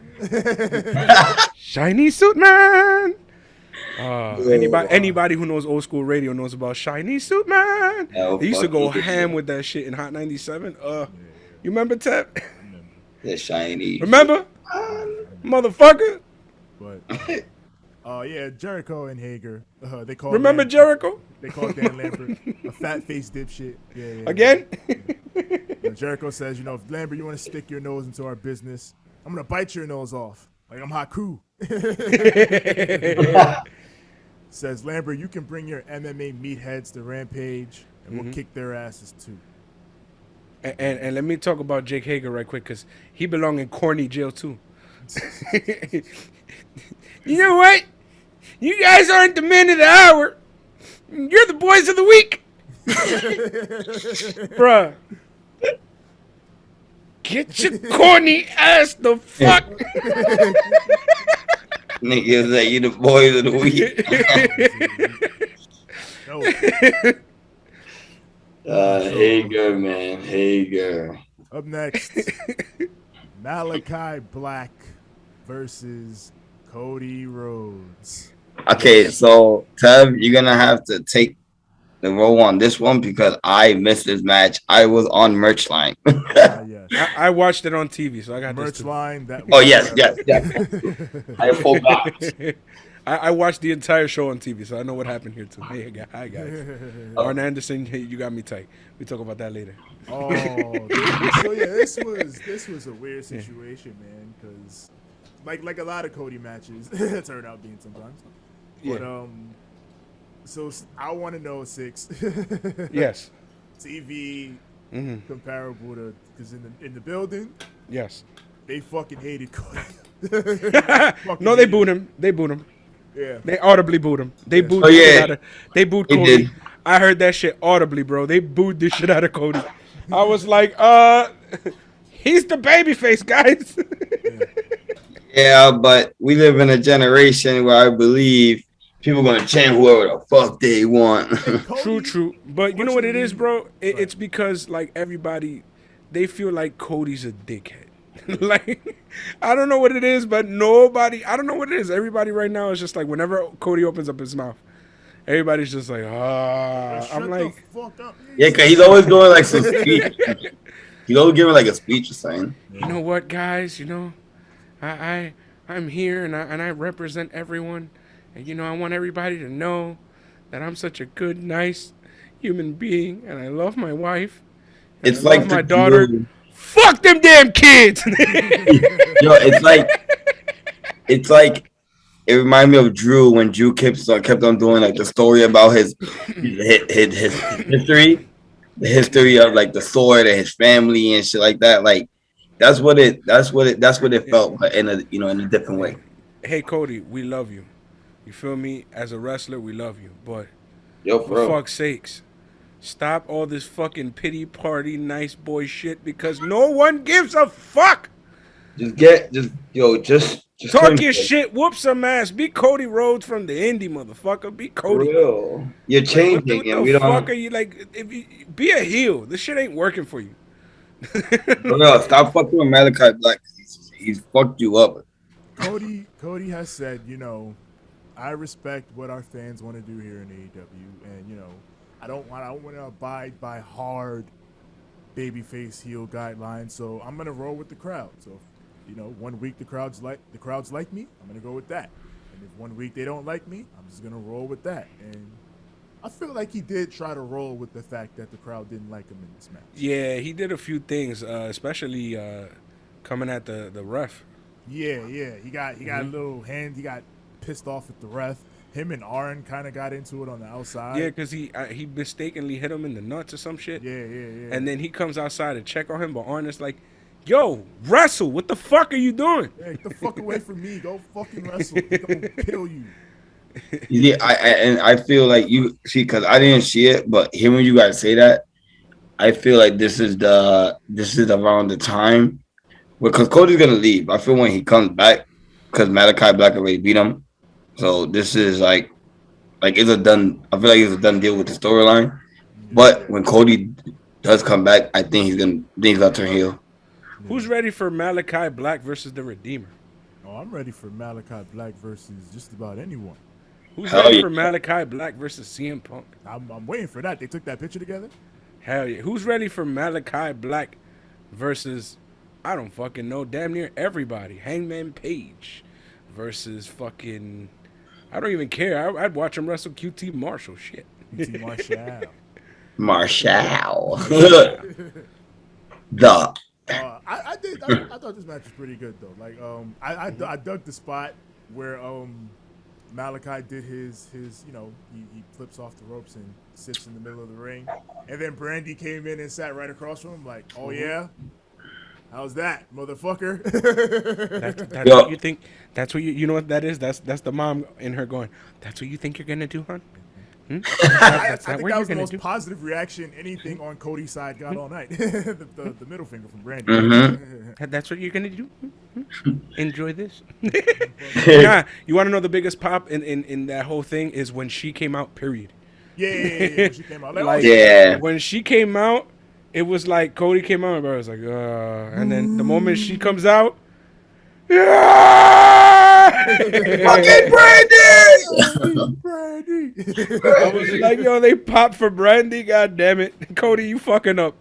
Shiny suit man. Anybody who knows old school radio knows about Shiny Suit Man. Oh, They used to go fuck ham yeah. with that shit in Hot 97. You remember Tep? The shiny. Remember? Motherfucker. But yeah, Jericho and Hager. They call Remember Jericho? They call Dan Lambert a fat face dipshit. Yeah. Again? Jericho says, if Lambert, you want to stick your nose into our business, I'm gonna bite your nose off. Like I'm Haku. Says Lambert, you can bring your MMA meatheads to Rampage, and we'll kick their asses too. And let me talk about Jake Hager right quick, because he belong in corny jail too. You know what? You guys aren't the men of the hour. You're the boys of the week. Bruh. Get your corny ass the fuck. Niggas like you the boys of the week. Hager, man. Hager. Up next, Malachi Black versus Cody Rhodes. Okay, so Tev, you're gonna have to take the role on this one because I missed this match. I was on merch line. Yes. I watched it on TV, so I got merch this too. line. That yes. I forgot. I watched the entire show on TV, so I know what happened here too. Hey, hi guys. Arn Anderson, hey, you got me tight. We talk about that later. So yeah, this was a weird situation, man, because like a lot of Cody matches turn out being sometimes. But so I want to know 6. Yes. TV comparable to, because in the building, yes, they fucking hated Cody. No, they booed him. They booed him. Yeah. They audibly booed him. They booed they booed He Cody. did. I heard that shit audibly, bro. They booed this shit out of Cody. I was like, he's the babyface, guys. Yeah, but we live in a generation where I believe people gonna chant whoever the fuck they want. True. But you know what it is, bro? It's because like everybody, they feel like Cody's a dickhead. Like, I don't know what it is, but I don't know what it is. Everybody right now is just like, whenever Cody opens up his mouth, everybody's just like, I'm like, the fuck up. Yeah, cause he's always doing like some speech. He's always giving like a speech or something. you know what, guys? I'm here and I represent everyone, and I want everybody to know that I'm such a good, nice human being, and I love my wife. It's I like love my daughter. Fuck them damn kids. Yo, it's like it reminded me of Drew when Drew kept on doing like the story about his history, the history of like the sword and his family and shit like that. Like that's what it felt, but in a in a different way. Hey Cody, we love you. You feel me? As a wrestler, we love you, but Yo, for fuck's sakes, stop all this fucking pity party nice boy shit, because no one gives a fuck. Just talk your shit, whoop some ass, be Cody Rhodes from the indie, motherfucker. Be Cody. Real. You're changing, what and the we fuck don't. are you like? If you be a heel, this shit ain't working for you. Real, stop fucking with Malachi Black. He's fucked you up. Cody has said, I respect what our fans want to do here in AEW, and I don't want to abide by hard babyface heel guidelines, so I'm gonna roll with the crowd. So, 1 week the crowds like me, I'm gonna go with that. And if 1 week they don't like me, I'm just gonna roll with that. And I feel like he did try to roll with the fact that the crowd didn't like him in this match. Yeah, he did a few things, especially coming at the ref. Yeah. He got a little hand. He got pissed off at the ref. Him and Arn kind of got into it on the outside. Yeah, because he mistakenly hit him in the nuts or some shit. Yeah. And then he comes outside to check on him, but Arn is like, yo, wrestle. What the fuck are you doing? Hey, get the fuck away from me. Go fucking wrestle. I'm gonna kill you. Yeah, I feel like you see, because I didn't see it, but hearing you guys say that, I feel like this is around the time because Cody's gonna leave. I feel when he comes back, because Malachi Black already beat him, so this is like it's a done. I feel like it's a done deal with the storyline. But when Cody does come back, I think he's gonna turn heel. Who's ready for Malachi Black versus the Redeemer? Oh, I'm ready for Malachi Black versus just about anyone. Who's Hell ready yeah. for Malachi Black versus CM Punk? I'm waiting for that. They took that picture together. Hell yeah. Who's ready for Malachi Black versus, I don't fucking know, damn near everybody. Hangman Page versus fucking, I don't even care. I'd watch him wrestle QT Marshall. Shit. T. Marshall. Marshall. Yeah. The I thought this match was pretty good though. Like I dug the spot where Malachi did his he flips off the ropes and sits in the middle of the ring, and then Brandy came in and sat right across from him like, oh yeah, how's that, motherfucker? That's what you think. That's what you know what that is. That's the mom in her going. That's what you think you're gonna do, hon. I think that was the most positive reaction anything on Cody's side got all night. the middle finger from Brandy. Mm-hmm. That's what you're gonna do. Enjoy this. Nah, you want to know the biggest pop in that whole thing is when she came out. Period. Yeah. When she came out, Like, Yeah. when she came out, it was like Cody came out, and I was like, and then the moment she comes out, Fucking Brandy! I was like, yo, they popped for Brandy. God damn it, Cody, you fucking up.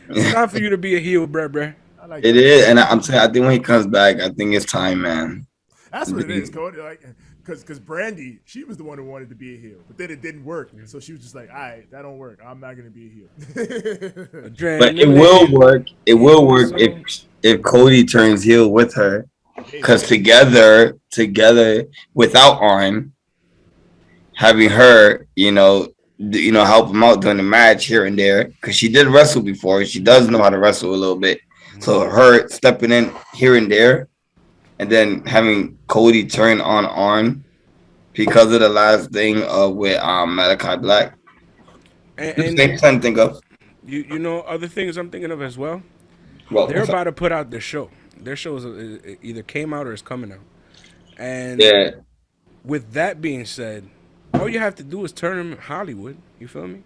It's time for you to be a heel, bruh. I like It that. is, and I'm saying, I think when he comes back, I think it's time, man. That's what it is, Cody. Like, because Brandy, she was the one who wanted to be a heel, but then it didn't work. So she was just like, all right, that don't work. I'm not gonna be a heel. But it will work. It will work if Cody turns heel with her, because together without Arn, having her, help him out during the match here and there, because she did wrestle before. She does know how to wrestle a little bit. So her stepping in here and there, and then having Cody turn on Arn because of the last thing with Malachi Black. And Next time, think of. you know other things I'm thinking of as well. Well, They're about to put out their show. Their show is either came out or is coming out. And yeah. with that being said, all you have to do is turn them Hollywood. You feel me?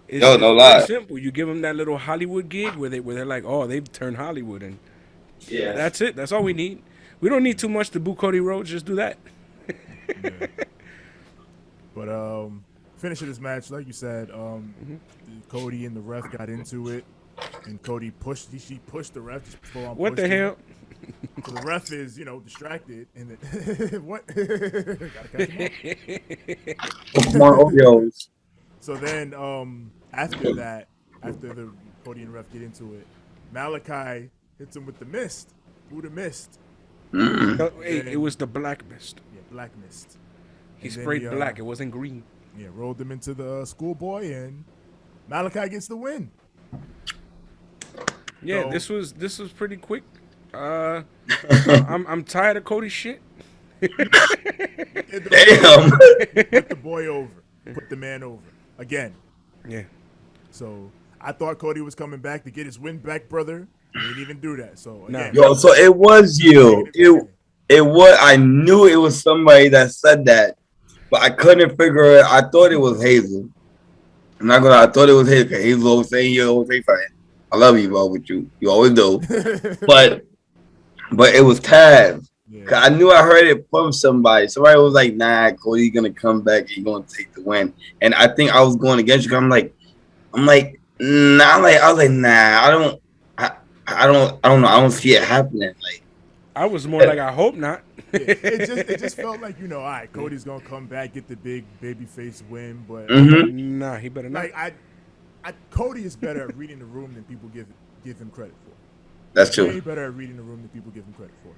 It's Yo, no very lie. simple. You give them that little Hollywood gig where they're like, oh, they've turned Hollywood, and Yeah. that's it. That's all we need. We don't need too much to boo Cody Rhodes. Just do that. But finishing this match, like you said, Cody and the ref got into it, and Cody she pushed the ref. Just full on What the pushed him. hell? So the ref is, distracted, and what? Gotta catch him up. More Oreos. So then, after the Cody and ref get into it, Malachi hits him with the mist. Buddha mist. Hey, it was the black mist. Yeah, black mist. He And then sprayed black. It wasn't green. Yeah, rolled them into the schoolboy, and Malachi gets the win. Yeah, So- this was pretty quick. I'm tired of Cody shit. Damn. Put the boy over. Put the man over. Again. Yeah. So I thought Cody was coming back to get his win back, brother. He didn't even do that. So again, Yo, so it was you. It was. I knew it was somebody that said that, but I couldn't figure it. I thought it was Hazel. I'm not gonna. I thought it was Hazel. Cause Hazel always saying you always say fine. I love you, bro, with you. You always do. But it was Taz. Yeah. Cause I knew I heard it from somebody. Somebody was like, "Nah, Cody's gonna come back. He's gonna take the win." And I think I was going against you. I'm like, nah. I was like, nah. I don't know. I don't see it happening. Like, I was more like, I hope not. it just felt like, all right, Cody's gonna come back, get the big babyface win, but Nah, he better not. like Cody is better at reading the room than people give him credit for. that's Way true. better at reading the room than people give him credit for.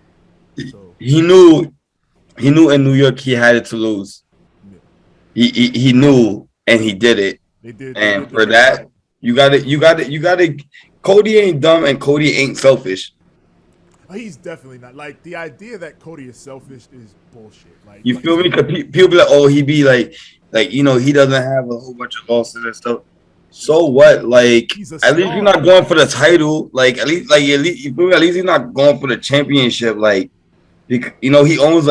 So He knew in New York he had it to lose. yeah. He knew, and he did it. They did. And for that, you got to. Cody ain't dumb, and Cody ain't selfish. He's definitely not. Like, the idea that Cody is selfish is bullshit. Like, You feel me? Because people be like, oh, he be like he doesn't have a whole bunch of losses and stuff. So what? Like, He's a at least star. you're not going for the title. Like, at least you feel me? At least he's not going for the championship. Like, he owns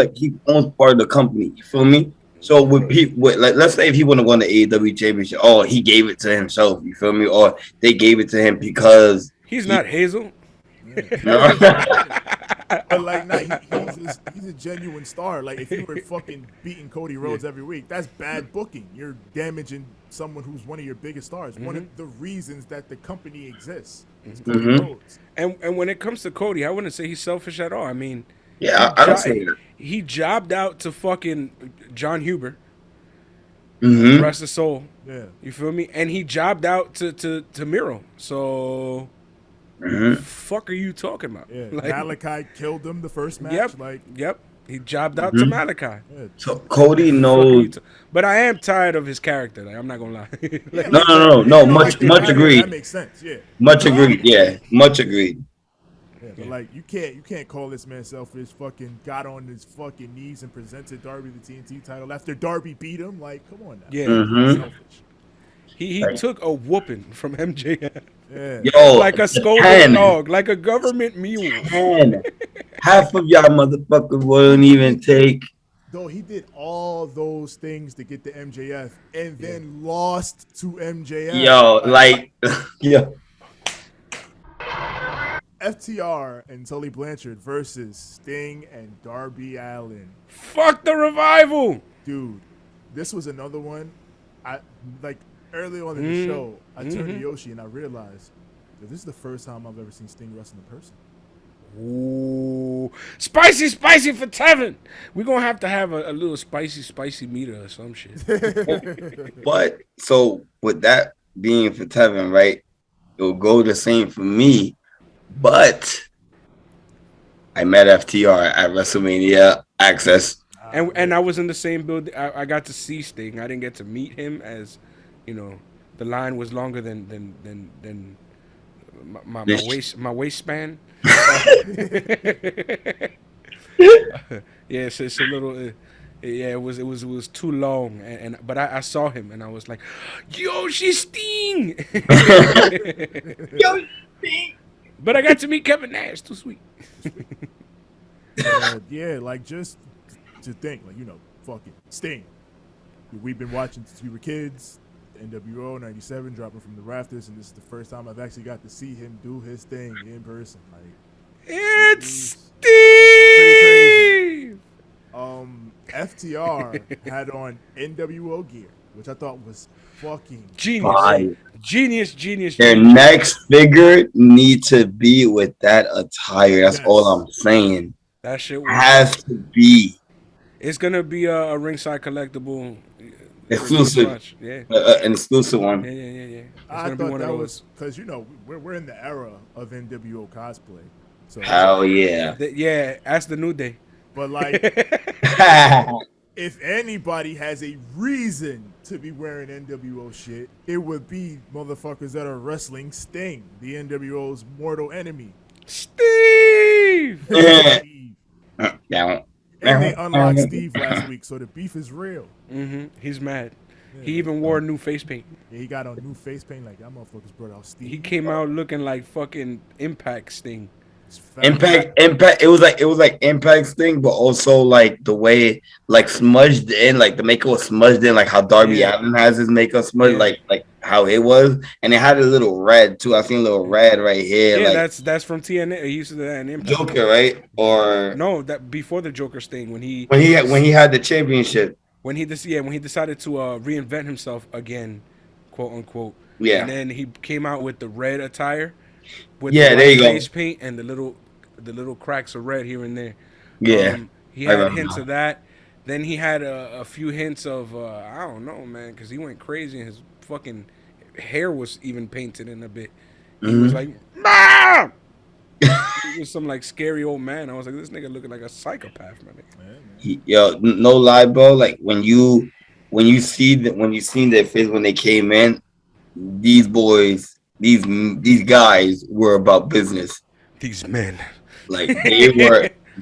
part of the company. You feel me? So with people, let's say if he wouldn't have won the AEW championship, oh, he gave it to himself. You feel me? Or they gave it to him because He's not Hazel. no. But like, nah, he's a genuine star. Like, if you were fucking beating Cody Rhodes every week, that's bad booking. You're damaging someone who's one of your biggest stars. One of the reasons that the company exists is Cody Rhodes. And when it comes to Cody, I wouldn't say he's selfish at all. I mean, Yeah, I don't say that. he jobbed out to fucking John Huber. Rest his soul. Yeah. You feel me? And he jobbed out to Miro. So fuck are you talking about? Yeah. Like, Malachi killed him the first match. Yep. He jobbed out to Malachi. Yeah. So Cody knows. But I am tired of his character. Like, I'm not gonna lie. Like, No. Much agreed. That makes sense. Yeah. Much agreed. Yeah, much agreed. Yeah, but like you can't call this man selfish. Fucking got on his fucking knees and presented Darby the TNT title after Darby beat him. Like, come on now. Yeah. Selfish. He took a whooping from MJF. Yeah. Yo, Like a scolded dog, like a government mule. Half of y'all motherfuckers wouldn't even take. Though he did all those things to get to MJF and then lost to MJF. Yo. FTR and Tully Blanchard versus Sting and Darby Allin. Fuck the revival. Dude, this was another one. I like early on in the show, I turned to Yoshi and I realized that this is the first time I've ever seen Sting wrestle in person. Ooh, spicy for Tevin. We're gonna have to have a little spicy meter or some shit. But so with that being for Tevin, right? It'll go the same for me. But I met FTR at WrestleMania Access. And I was in the same building. I got to see Sting. I didn't get to meet him, as the line was longer than my waistband. Yeah, it's a little. It was too long, but I saw him and I was like, "Yo, she's Sting!" Yo, Sting! But I got to meet Kevin Nash. Too sweet. Yeah, like just to think, like fucking Sting. We've been watching since we were kids. NWO '97 dropping from the rafters, and this is the first time I've actually got to see him do his thing in person. Like, it's Steve. FTR had on NWO gear, which I thought was fucking genius. Their next figure need to be with that attire. That's all I'm saying. That shit has to be. It's gonna be a ringside collectible. Exclusive, an exclusive one. Yeah. I thought that was because we're in the era of NWO cosplay. So hell yeah, that's the new day. But like, if anybody has a reason to be wearing NWO shit, it would be motherfuckers that are wrestling Sting, the NWO's mortal enemy. Steve. Yeah. And they unlocked Steve last week, so the beef is real. He's mad. Yeah. He even wore new face paint. Yeah, he got on new face paint. Like, that motherfuckers brought out Steve. He came out looking like fucking Impact Sting. Impact. It was like Impact's thing, but also like the way like smudged in, like the makeup was smudged in, like how Darby Allin has his makeup smudged, like how it was, and it had a little red too. I seen a little red right here. Yeah, like, that's from TNA. He used to do that in Impact. Joker, right? Or no, that before the Joker Sting when he had the championship. When he decided to reinvent himself again, quote unquote. Yeah. And then he came out with the red attire. With the there you go. Face paint and the little cracks of red here and there. Yeah. He had hints of that. Then he had a few hints of I don't know, man, because he went crazy and his fucking hair was even painted in a bit. He was like, Mom! He was some like scary old man. I was like, this nigga looking like a psychopath, man. No lie, bro. Like when you seen their face when they came in, these boys, these guys were about business. These men, like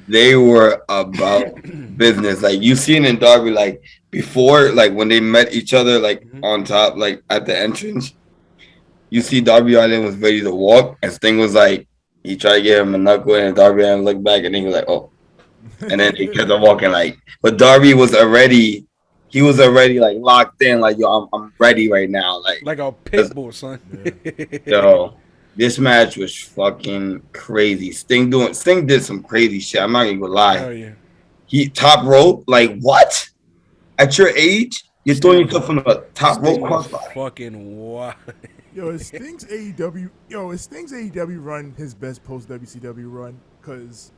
they were about business. Like you seen in Darby, like before, like when they met each other, like on top, like at the entrance, you see Darby Allin was ready to walk, and Sting was like, he tried to give him a knuckle, and Darby Allin looked back, and he was like, oh. And then he kept on walking, like, but Darby was already like locked in, like, yo, I'm ready right now, like a pit bull, son. Yo, This match was fucking crazy. Sting did some crazy shit. I'm not even gonna lie. Hell yeah. He top rope, like what? At your age, you're throwing yourself from the top rope Sting was crossbody. fucking wild. Is Sting's AEW run his best post WCW run? Because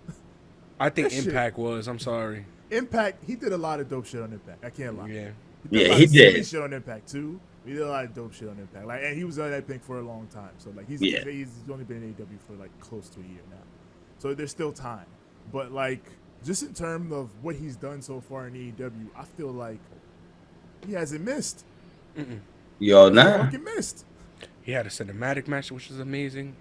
I think Impact was. I'm sorry. Impact, he did a lot of dope shit on Impact. I can't lie. Yeah. He Silly did. shit on Impact too. He did a lot of dope shit on Impact. Like, and he was on that thing for a long time. So like, he's only been in AEW for like close to a year now. So there's still time. But like, just in terms of what he's done so far in AEW, I feel like he hasn't missed. Yo, He nah. fucking missed. He had a cinematic match, which was amazing.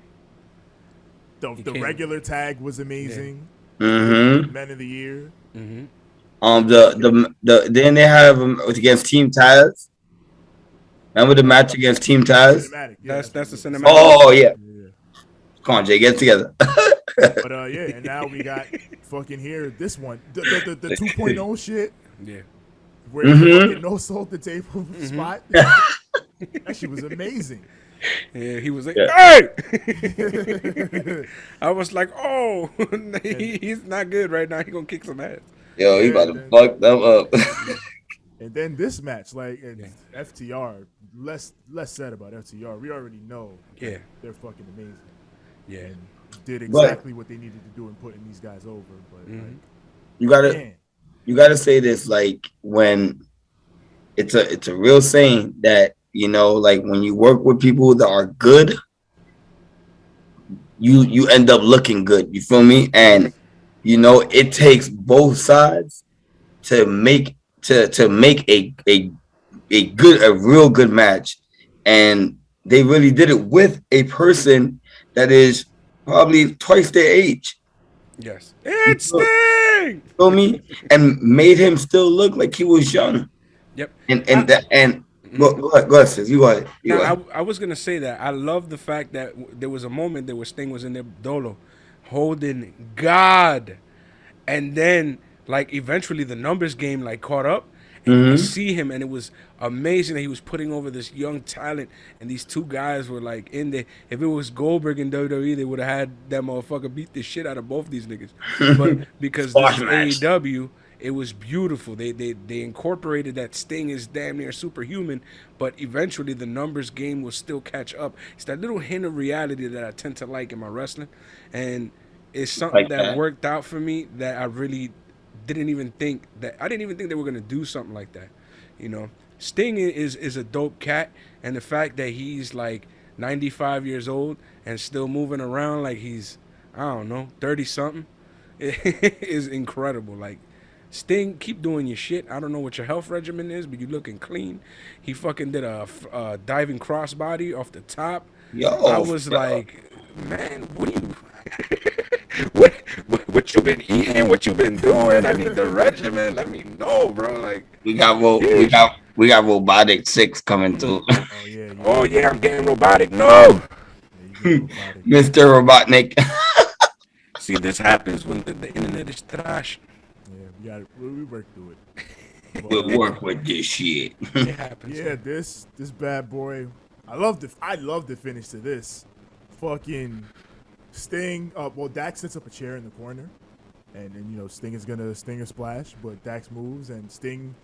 The regular tag was amazing. Mm-hmm. Men of the Year. Mm-hmm. Then they have against Team Taz. Remember the match against Team Taz? Cinematic. That's the cinematic. Oh yeah. Come on, Jay, get together. But and now we got fucking here this one, the 2.0 shit. Yeah. Where you fucking no sold the table spot. That shit was amazing. Yeah, he was like, hey! I was like, oh, he's not good right now. He gonna kick some ass. Yo, he about to fuck them up. And then this match, FTR, less said about FTR. We already know they're fucking amazing. Yeah. And did exactly what they needed to do in putting these guys over. But you gotta say this, like, when it's a real saying that, you know, like when you work with people that are good, you end up looking good. You feel me? And you know, it takes both sides to make a real good match. And they really did it with a person that is probably twice their age. Yes. It's Sting! Feel me? And made him still look like he was young. Yep. Go ahead, sis. You go ahead. I was gonna say that I love the fact that there was a moment there where Sting was in there dolo, holding God, and then like eventually the numbers game like caught up, and you could see him, and it was amazing that he was putting over this young talent, and these two guys were like in there. If it was Goldberg and WWE, they would have had that motherfucker beat the shit out of both these niggas, but because this is AEW. It was beautiful. They incorporated that Sting is damn near superhuman, but eventually the numbers game will still catch up. It's that little hint of reality that I tend to like in my wrestling, and it's something that worked out for me that I really didn't even think they were gonna do something like that. You know, Sting is a dope cat, and the fact that he's like 95 years old and still moving around like he's 30 something is incredible. Like, Sting, keep doing your shit. I don't know what your health regimen is, but you looking clean. He fucking did a diving crossbody off the top. I was like, man, what you been eating? What you been doing? I need the regimen. Let me know, bro. Like, we got Robotic 6 coming too. Oh yeah, I'm getting robotic. No, Mr. Robotnik. See, this happens when the internet is trash. We work through it. We'll work with this shit. It happens. Yeah, this bad boy. I love the finish to this. Fucking Sting. Dax sets up a chair in the corner, and you know Sting is gonna Stinger splash, but Dax moves and Sting.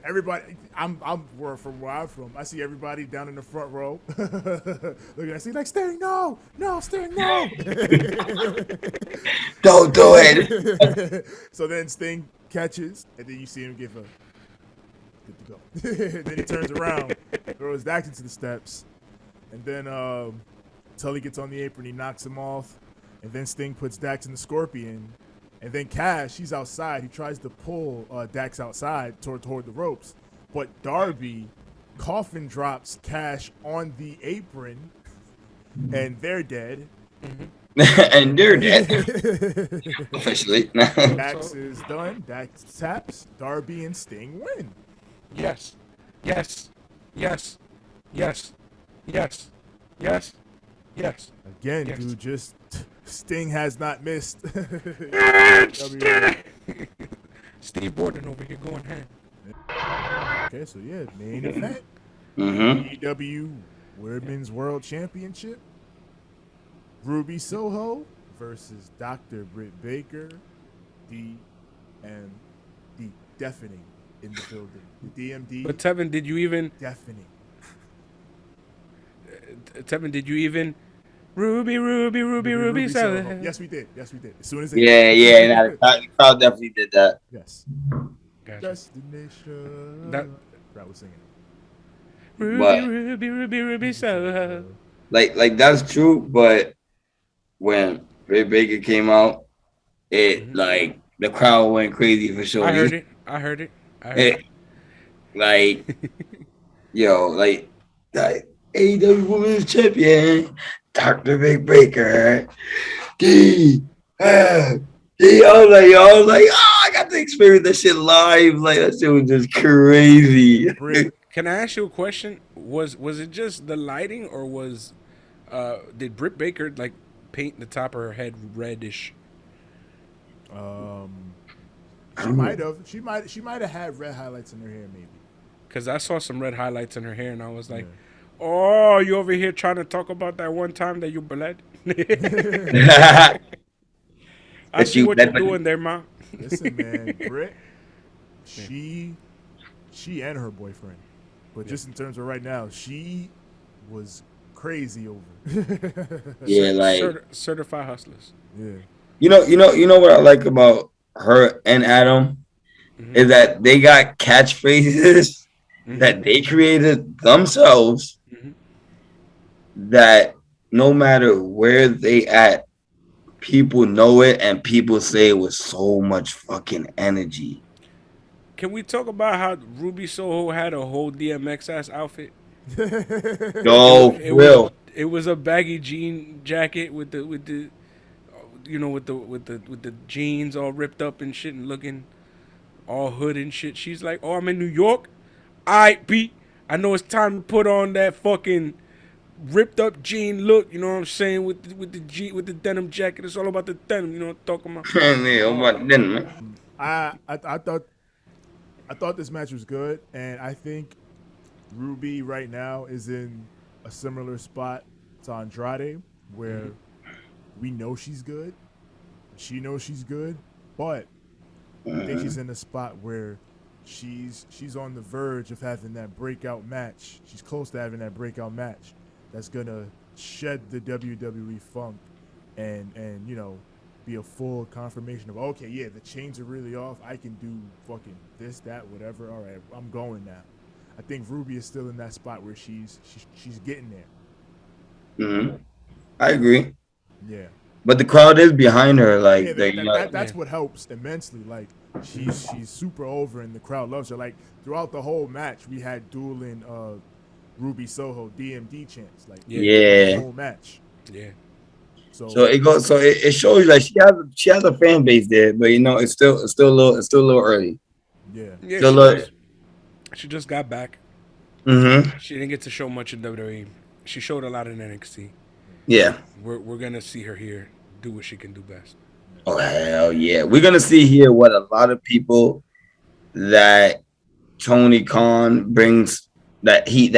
Everybody, I'm from where I'm from. I see everybody down in the front row. Look at Sting like Sting, no, Sting, no. Don't do it. So then Sting catches, and then you see him give a good to go. Then he turns around, throws Dax into the steps, and then Tully gets on the apron, he knocks him off, and then Sting puts Dax in the Scorpion. And then Cash, he's outside. He tries to pull Dax outside toward the ropes. But Darby coffin drops Cash on the apron, and they're dead. And they're dead. Officially. Dax is done. Dax taps. Darby and Sting win. Yes. Again, dude, just Sting has not missed. Steve Borden over here going hand. Okay, so main event. AEW Women's World Championship. Ruby Soho versus Dr. Britt Baker, DMD, deafening in the building. The DMD. But Tevin, did you even? Deafening. Tevin, did you even? Ruby, Soho. Yes, we did. As soon as they Yeah. The crowd definitely did that. Yes. Gotcha. Destination. That Crowd was singing. Ruby Soho. Like that's true, but when Britt Baker came out, it like the crowd went crazy for sure. I heard it. Like yo, like AEW Women's Champion, Dr. Britt Baker, D. I was like, oh, I got to experience that shit live. Like that shit was just crazy. Can I ask you a question? Was it just the lighting, or did Britt Baker like paint the top of her head reddish? She might have. She might have had red highlights in her hair, maybe. Because I saw some red highlights in her hair, and I was like, "Oh, you over here trying to talk about that one time that you bled?" I see what you're doing there, ma. Listen, man, Britt, she and her boyfriend, but just in terms of right now, she was crazy over. Yeah, like certified hustlers. Yeah. You know what I like about her and Adam is that they got catchphrases that they created themselves that no matter where they at, people know it and people say it with so much fucking energy. Can we talk about how Ruby Soho had a whole DMX ass outfit? Yo, it was a baggy jean jacket with the you know with the jeans all ripped up and shit and looking all hood and shit. She's like, "Oh, I'm in New York. I know it's time to put on that fucking ripped up jean look, you know what I'm saying, with the denim jacket. It's all about the denim, you know what I'm talking about." I thought this match was good, and I think Ruby right now is in a similar spot to Andrade, where we know she's good, she knows she's good, but I think she's in a spot where she's on the verge of having that breakout match. She's close to having that breakout match that's gonna shed the WWE funk and you know, be a full confirmation of, okay, yeah, the chains are really off. I can do fucking this, that, whatever. All right, I'm going now. I think Ruby is still in that spot where she's getting there. I agree. Yeah. But the crowd is behind her. Like that's what helps immensely. Like she's super over and the crowd loves her. Like throughout the whole match, we had dueling Ruby Soho DMD chants. Like the whole match. Yeah. So it shows like she has a fan base there, but you know it's still a little early. Yeah. She just got back. She didn't get to show much in WWE. She showed a lot in NXT. Yeah. We're gonna see her here do what she can do best. Oh hell yeah. We're gonna see here what a lot of people that Tony Khan brings that he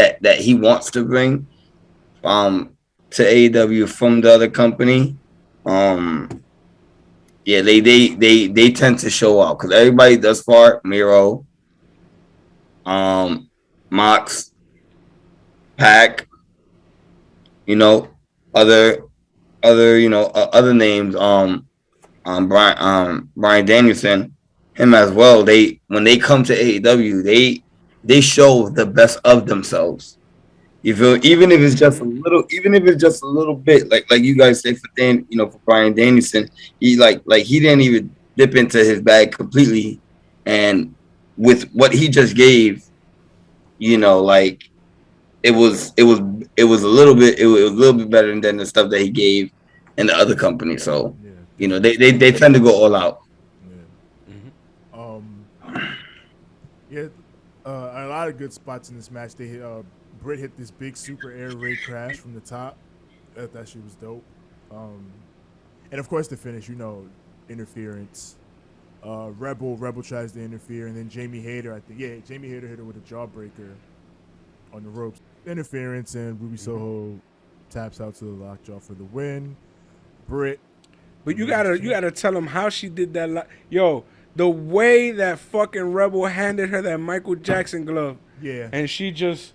wants to bring to AEW from the other company. Yeah, they tend to show out because everybody thus far, Miro, Mox, Pac, you know, other other names, Brian Danielson, him as well. When they come to AEW, they show the best of themselves. You feel, even if it's just a little bit, like you guys say for Brian Danielson, he he didn't even dip into his bag completely, and with what he just gave, like it was a little bit better than the stuff that he gave in the other company. So they tend to go all out. A lot of good spots in this match. Britt hit this big super air raid crash from the top. That shit was dope. And of course the finish, interference. Rebel tries to interfere, and then Jamie Hayter hit her with a jawbreaker on the ropes. Interference, and Ruby Soho taps out to the lockjaw for the win. Britt. But you gotta tell him how she did that. Yo, the way that fucking Rebel handed her that Michael Jackson glove. Yeah. And she just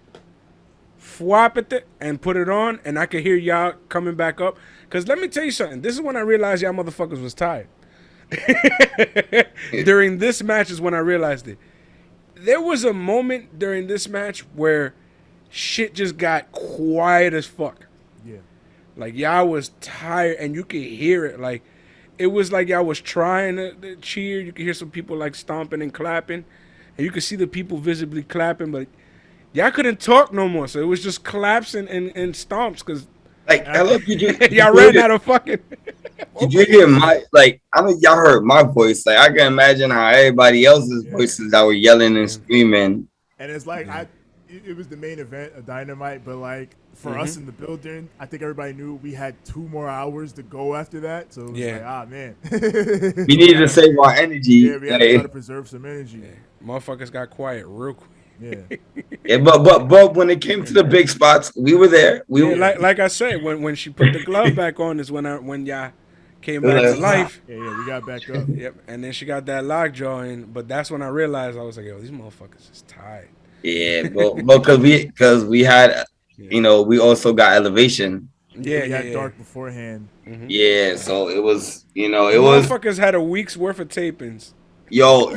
swapped it and put it on, and I could hear y'all coming back up. Cause let me tell you something. This is when I realized y'all motherfuckers was tired. During this match is when I realized it. There was a moment during this match where shit just got quiet as fuck. Yeah. Like, y'all was tired, and you could hear it. Like, it was like y'all was trying to cheer. You could hear some people, like, stomping and clapping. And you could see the people visibly clapping, but y'all couldn't talk no more. So it was just claps and stomps, because Like, hello, y'all ran out of fucking... Did you hear my, like, I know y'all heard my voice. Like, I can imagine how everybody else's voices that were yelling and screaming. And it's like, it was the main event of Dynamite, but like, for us in the building, I think everybody knew we had 2 more hours to go after that. So it was like, ah, man. We needed to save our energy. Yeah, we had to try to preserve some energy. Yeah. Motherfuckers got quiet real quick. Yeah, but when it came to the big spots, we were there. We were like I said, when she put the glove back on is when y'all came back to life. Yeah, we got back up. Yep, and then she got that lockjaw in, but that's when I realized, I was like, yo, these motherfuckers is tired. Yeah, but because we had, you know, we also got elevation. Yeah, we had dark beforehand. Mm-hmm. Yeah, so it was, you know, motherfuckers had a week's worth of tapings. Yo,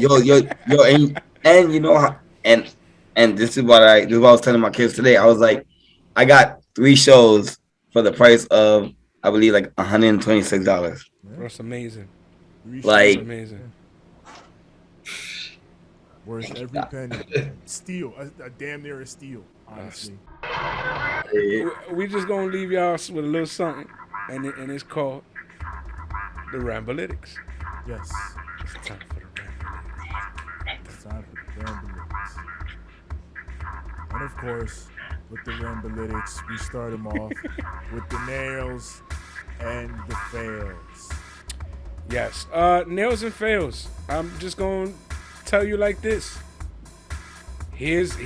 and you know how, and this is what I was telling my kids today. I was like, I got 3 shows for the price of, I believe, like $126. That's amazing. Like, that's amazing. Worth every penny. Steal, a damn near a steal, honestly. We just gonna leave y'all with a little something, and it's called the Ramblytics. Yes. It's time for the Ramblytics. It's time for the Ramblytics. And of course, with the Ramblytics, we start them off with the nails and the fails. Yes, nails and fails. I'm just gonna tell you like this. Here's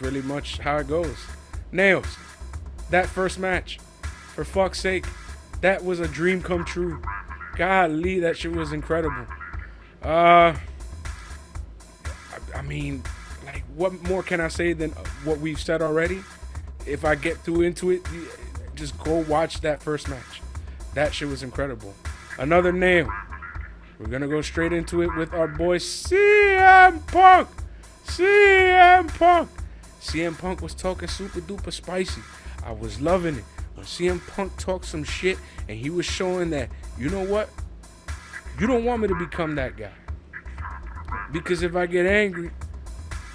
really much how it goes. Nails. That first match, for fuck's sake, that was a dream come true. Golly, that shit was incredible. I mean, like, what more can I say than what we've said already? If I get into it, just go watch that first match. That shit was incredible. Another nail. We're gonna go straight into it with our boy CM Punk. CM Punk was talking super duper spicy. I was loving it. When CM Punk talked some shit and he was showing that, you know what? You don't want me to become that guy. Because if I get angry,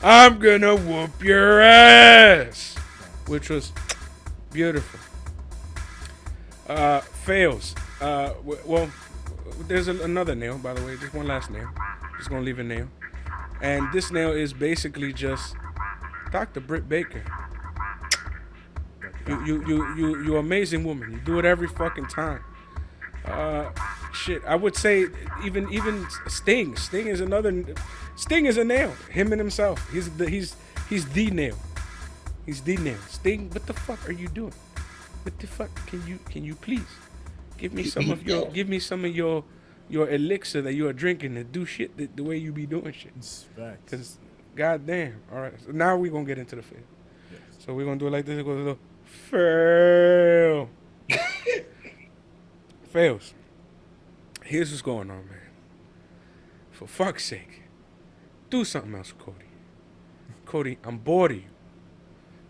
I'm gonna whoop your ass. Which was beautiful. Fails. Well, there's another nail, by the way. Just one last nail. Just gonna leave a nail. And this nail is basically just Dr. Britt Baker. You amazing woman. You do it every fucking time. Shit. I would say even Sting. Sting is a nail. Him and himself. He's the nail. He's the nail. Sting, what the fuck are you doing? What the fuck? Can you please give me some of your elixir that you are drinking and do shit the way you be doing shit? Because goddamn. All right. So now we're gonna get into the fail. Yes. So we're gonna do it like this. It goes a little fail. Fails. Here's what's going on, man. For fuck's sake, do something else, Cody. Cody, I'm bored of you.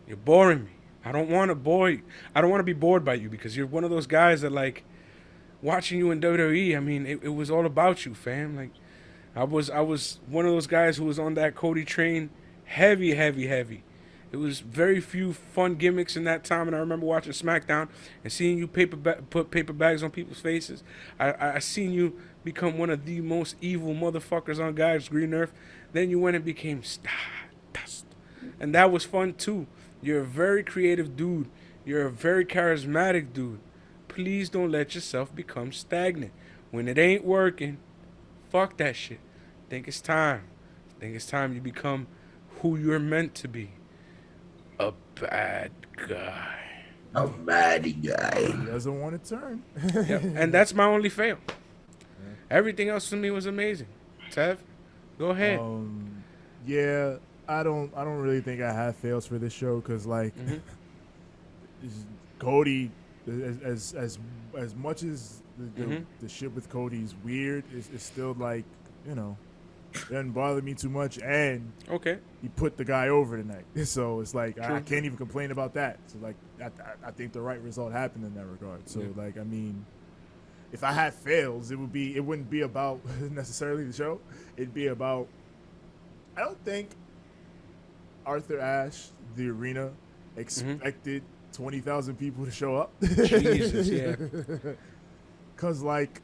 You're boring me. I don't want to be bored by you, because you're one of those guys that, like, watching you in WWE, I mean, it was all about you, fam. Like, I was one of those guys who was on that Cody train heavy. It was very few fun gimmicks in that time, and I remember watching SmackDown and seeing you put paper bags on people's faces. I seen you become one of the most evil motherfuckers on God's green earth. Then you went and became Stardust, and that was fun too. You're a very creative dude. You're a very charismatic dude. Please don't let yourself become stagnant. When it ain't working, fuck that shit. Think it's time you become who you're meant to be. A bad guy. A bad guy. He doesn't want to turn. Yep. And that's my only fail. Everything else to me was amazing. Tev, go ahead. Yeah, I don't really think I have fails for this show because like Cody, as much as the shit with Cody's weird, it's still like, you know, it doesn't bother me too much, and he put the guy over tonight, so it's like I can't even complain about that. So like I think the right result happened in that regard. So like, I mean, if I had fails, it wouldn't be about necessarily the show. It'd be about, I don't think Arthur Ashe, the arena, expected 20,000 people to show up. Jesus, yeah. Because, like,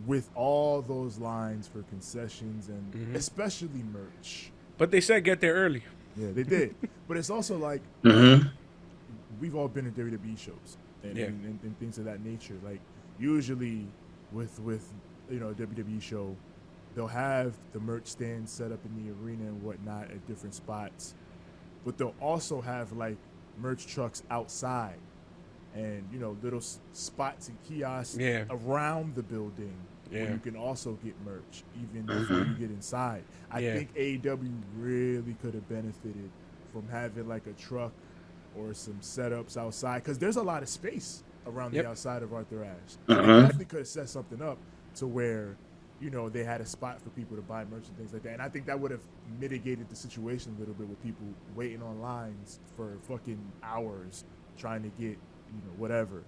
with all those lines for concessions and especially merch. But they said get there early. Yeah, they did. But it's also like, we've all been at WWE shows and things of that nature. Like, usually with you know, a WWE show, they'll have the merch stand set up in the arena and whatnot at different spots, but they'll also have like merch trucks outside and, you know, little spots and kiosks around the building where you can also get merch even before you get inside. I think AEW really could have benefited from having like a truck or some setups outside, because there's a lot of space around the outside of Arthur Ashe. They definitely could have set something up to where, you know, they had a spot for people to buy merch and things like that. And I think that would have mitigated the situation a little bit with people waiting on lines for fucking hours trying to get, you know, whatever.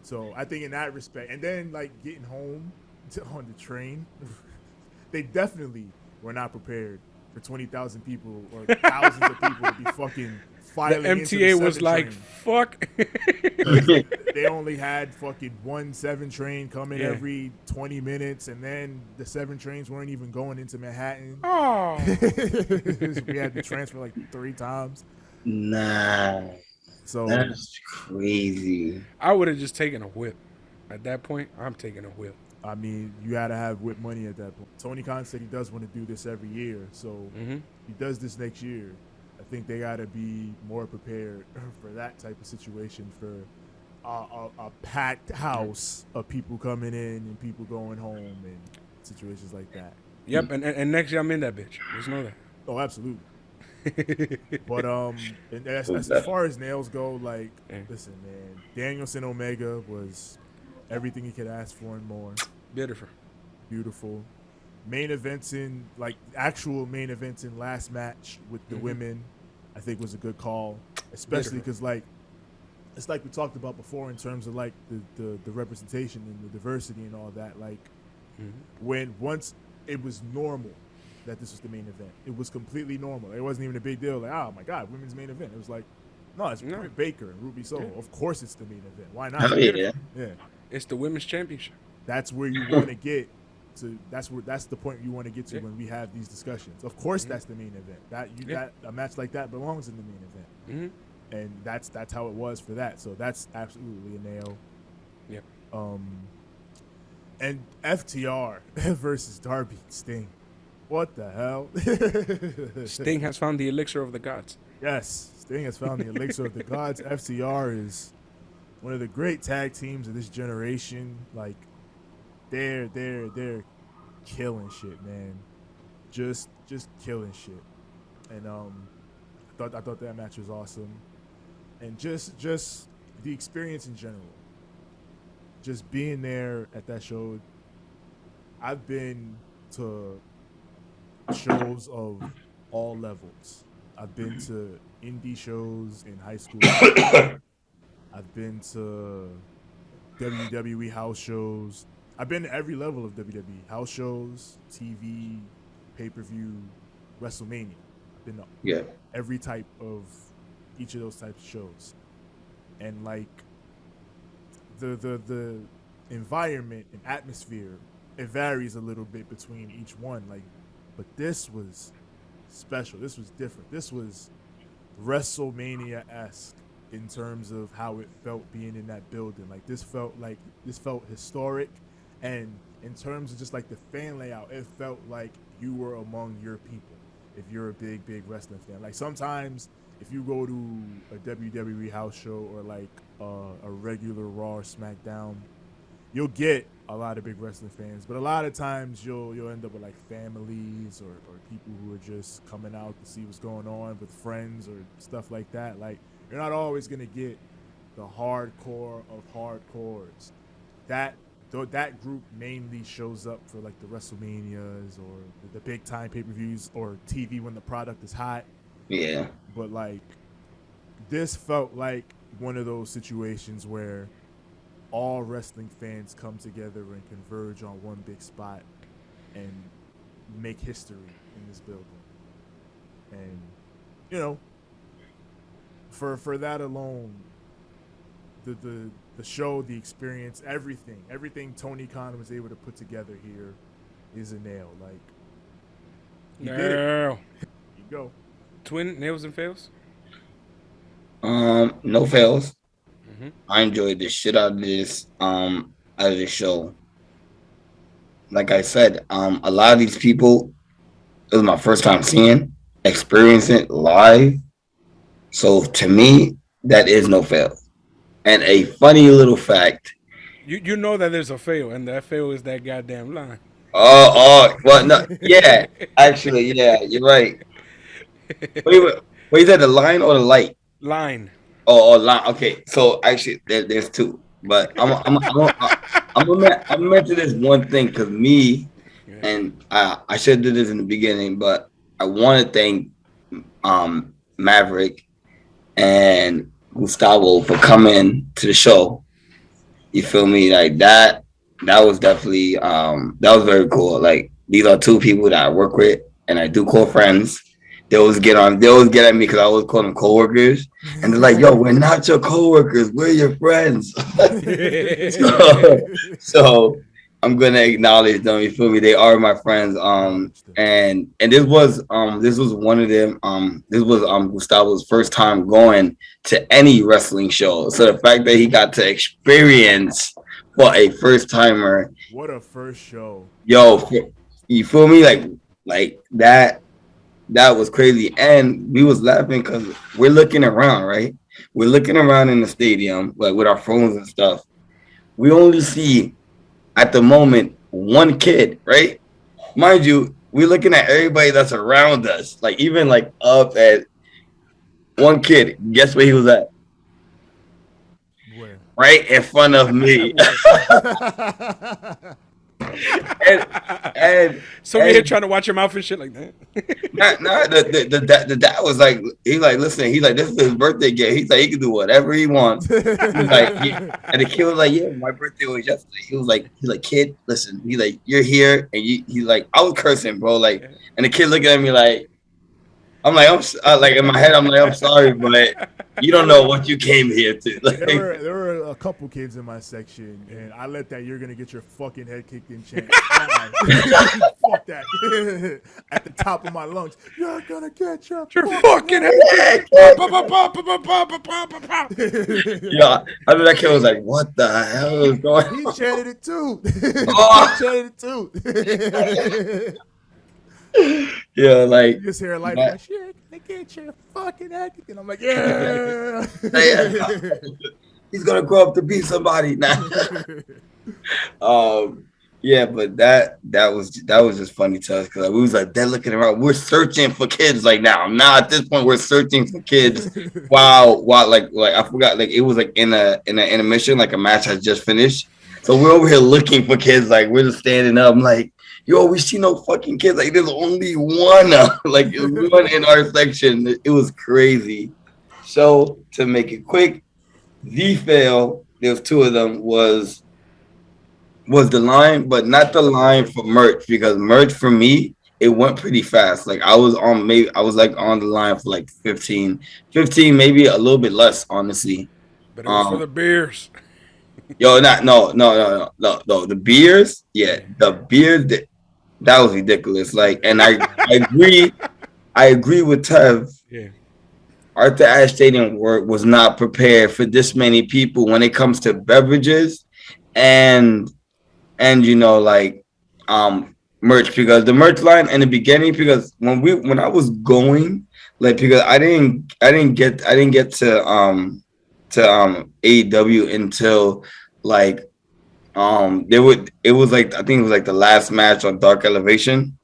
So I think in that respect, and then like getting home on the train, they definitely were not prepared for 20,000 people or thousands of people to be fucking filing into the MTA was like, train. fuck. They only had fucking 1 7 train coming every 20 minutes, and then the 7 trains weren't even going into Manhattan. Oh. We had to transfer like 3 times. Nah. So that's crazy. I would have just taken a whip. At that point, I'm taking a whip. I mean, you got to have whip money at that point. Tony Khan said he does want to do this every year, so he does this next year. I think they got to be more prepared for that type of situation, for a packed house of people coming in and people going home and situations like that. Yep, and next year I'm in that bitch. Just know that. Oh, absolutely. But and as far as nails go, like, listen, man, Danielson Omega was everything he could ask for and more. Beautiful. Main events in, like, actual main events in last match with the women, I think was a good call, especially because, like, it's like we talked about before in terms of, like, the representation and the diversity and all that. Like, when once it was normal that this was the main event, it was completely normal. It wasn't even a big deal. Like, oh my God, women's main event. It was like, no, it's Britt Baker and Ruby Soho. Of course, it's the main event. Why not? Hell yeah. It's the women's championship. That's where you want to get to. That's the point you want to get to when we have these discussions. Of course, that's the main event. That a match like that belongs in the main event. And that's how it was for that. So that's absolutely a nail. Yep. And FTR versus Darby and Sting. What the hell? Sting has found the elixir of the gods. Yes, Sting has found the elixir of the gods. FTR is one of the great tag teams of this generation. Like, they're killing shit, man. Just killing shit. And I thought that match was awesome. And just the experience in general. Just being there at that show. I've been to shows of all levels. I've been to indie shows in high school. I've been to WWE house shows. I've been to every level of WWE house shows, TV, pay-per-view, WrestleMania. I've been to every type of each of those types of shows. And like the environment and atmosphere, it varies a little bit between each one. Like, but this was special. This was different. This was WrestleMania-esque in terms of how it felt being in that building. Like, this felt historic, and in terms of just like the fan layout, it felt like you were among your people. If you're a big wrestling fan, like sometimes if you go to a WWE house show or like a regular Raw or SmackDown, you'll get a lot of big wrestling fans, but a lot of times you'll end up with like families or people who are just coming out to see what's going on with friends or stuff like that. Like, you're not always gonna get the hardcore of hardcores. That group mainly shows up for like the WrestleManias or the big time pay-per-views or TV when the product is hot. Yeah. But like, this felt like one of those situations where all wrestling fans come together and converge on one big spot and make history in this building. And, you know, for that alone, the show, the experience, everything Tony Khan was able to put together here is a nail. Like, he did it. You go. Twin nails and fails? No fails. Mm-hmm. I enjoyed the shit out of this show. Like I said, a lot of these people, it was my first time experiencing it live. So to me, that is no fail. And a funny little fact. You know that there's a fail, and that fail is that goddamn line. Well, no, yeah, actually, yeah, you're right. Wait, is that the line or the light? Line. Oh, line. Okay, so actually, there's two, but I'm gonna mention this one thing because and I should have did this in the beginning, but I want to thank Maverick and Gustavo for coming to the show. You feel me? Like that was definitely that was very cool. Like, these are two people that I work with and I do call friends. They always get at me because I always call them coworkers, and they're like, "Yo, we're not your coworkers, we're your friends." so I'm gonna acknowledge them. You feel me? They are my friends. And this was one of them. This was Gustavo's first time going to any wrestling show. So the fact that he got to experience for a first timer. What a first show! Yo, you feel me? Like that. That was crazy. And we was laughing because we're looking around, right? We're looking around in the stadium, like with our phones and stuff. We only see, at the moment, one kid, right? Mind you, we're looking at everybody that's around us, like even like up at one kid. Guess where he was at? Where? Right in front of me. and so we're trying to watch your mouth and shit like that. The dad was like, he's like, listen, he's like, this is his birthday gift. He's like, he can do whatever he wants. He's like, and the kid was like, yeah, my birthday was yesterday. He's like, kid, listen, he's like, you're here, and he's like, I was cursing, bro, like, and the kid looking at me like, I'm like, like in my head, I'm like, I'm sorry, but you don't know what you came here to. Like, there were a couple kids in my section, and I let that "you're gonna get your fucking head kicked in" chant. Fuck that! At the top of my lungs, you're gonna get your fucking head kicked. Yeah, I mean, that kid was like, "What the hell is going on?" He chanted it too. Oh. He chanted it too. Yeah, like, you just hear a light flash. Yeah, they get your fucking head kicked, and I'm like, yeah. He's gonna grow up to be somebody now. Yeah, but that was just funny to us because we was like, they're looking around. We're searching for kids like now. Now at this point, we're searching for kids. Wow, like I forgot, like it was like in a intermission, like a match has just finished. So we're over here looking for kids, like we're just standing up. I'm like, yo, we see no fucking kids. Like, there's only one, like one in our section. It was crazy. So to make it quick, the fail, there's two of them, was the line, but not the line for merch, because merch for me, it went pretty fast. Like I was on the line for like 15, maybe a little bit less, honestly. But it was for the beers. Yo, no. The beers, yeah, the beers that was ridiculous. Like, and I agree with Tev. Yeah. Arthur Ashe Stadium was not prepared for this many people when it comes to beverages and you know, like merch, because the merch line in the beginning, because when I was going, like because I didn't get to AEW until like it was like I think it was like the last match on Dark Elevation,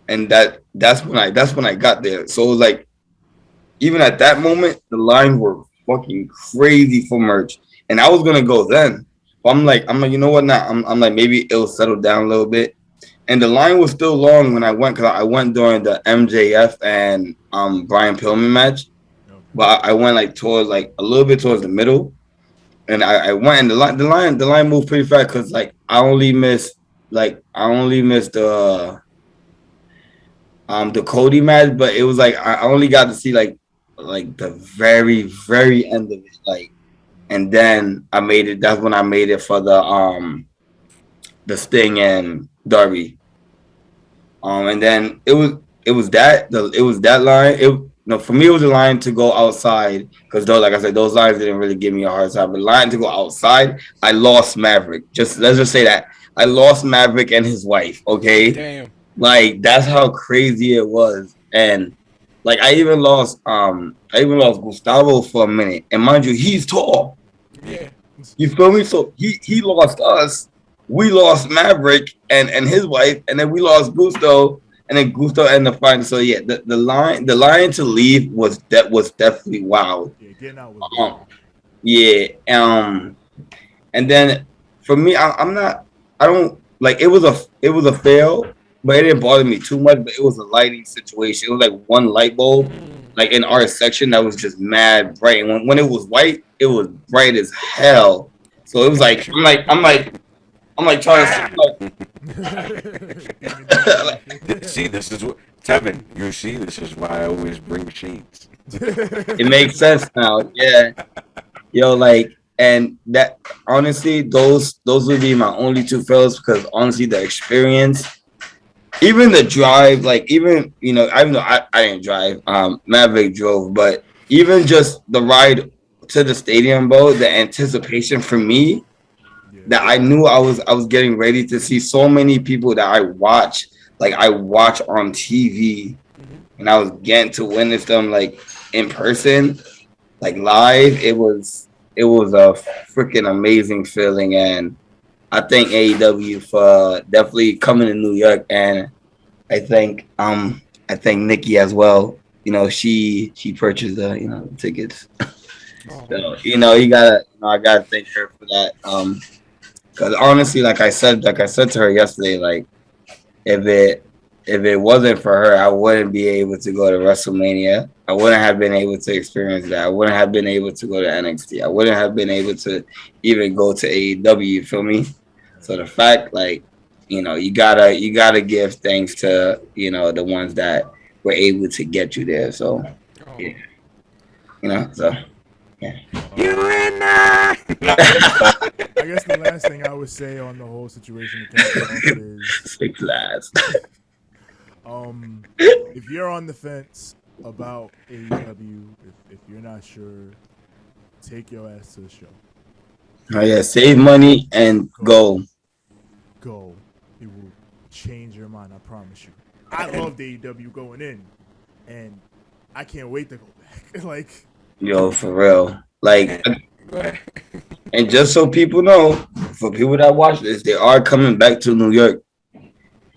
and that's when I got there. So it was like even at that moment the lines were fucking crazy for merch, and I was gonna go then, but I'm like you know what now I'm like maybe it'll settle down a little bit, and the line was still long when I went because I went during the MJF and Brian Pillman match, but I went like towards like a little bit towards the middle. And I went and the line moved pretty fast because like I only missed the Cody match, but it was like I only got to see like the very very end of it, like, and then I made it. That's when I made it for the Sting and Darby. And then it was that line. For me, it was a line to go outside because, though, like I said, those lines didn't really give me a hard time. But line to go outside, I lost Maverick. Let's just say that I lost Maverick and his wife. Okay, Damn. like that's how crazy it was, and like I even lost Gustavo for a minute. And mind you, he's tall. Yeah. You feel me? So he lost us. We lost Maverick and his wife, and then we lost Gusto. And then Gusto ended up finding. So yeah, the line to leave was definitely wild. Yeah, getting out was yeah. And then for me, I don't like it was a fail, but it didn't bother me too much. But it was a lighting situation. It was like one light bulb, like in our section that was just mad bright. And when it was white, it was bright as hell. So it was like I'm like trying to See, this is what Tevin. You see, this is why I always bring shades. it makes sense now. Yeah. Yo, like, and that honestly, those would be my only two fails because honestly, the experience, even the drive, like even even though I didn't drive, Maverick drove, but even just the ride to the stadium, bro, the anticipation for me, that I knew I was getting ready to see so many people that I watch on TV, and I was getting to witness them like in person, like live. It was a freaking amazing feeling, and I thank AEW for definitely coming to New York, and I think Nikki as well. She purchased the tickets. So I gotta thank her for that. Because honestly, like I said to her yesterday, like if it wasn't for her, I wouldn't be able to go to WrestleMania. I wouldn't have been able to experience that. I wouldn't have been able to go to NXT. I wouldn't have been able to even go to AEW. You feel me? So the fact, like, you gotta give thanks to the ones that were able to get you there. So yeah, so. Yeah. You and I. I guess the last thing I would say on the whole situation is Six lies. If you're on the fence about AEW, if you're not sure, take your ass to the show. Oh yeah, save money and go. Go. It will change your mind, I promise you. I loved AEW going in, and I can't wait to go back. Like, yo, for real. Like, and just so people know, for people that watch this, they are coming back to New York.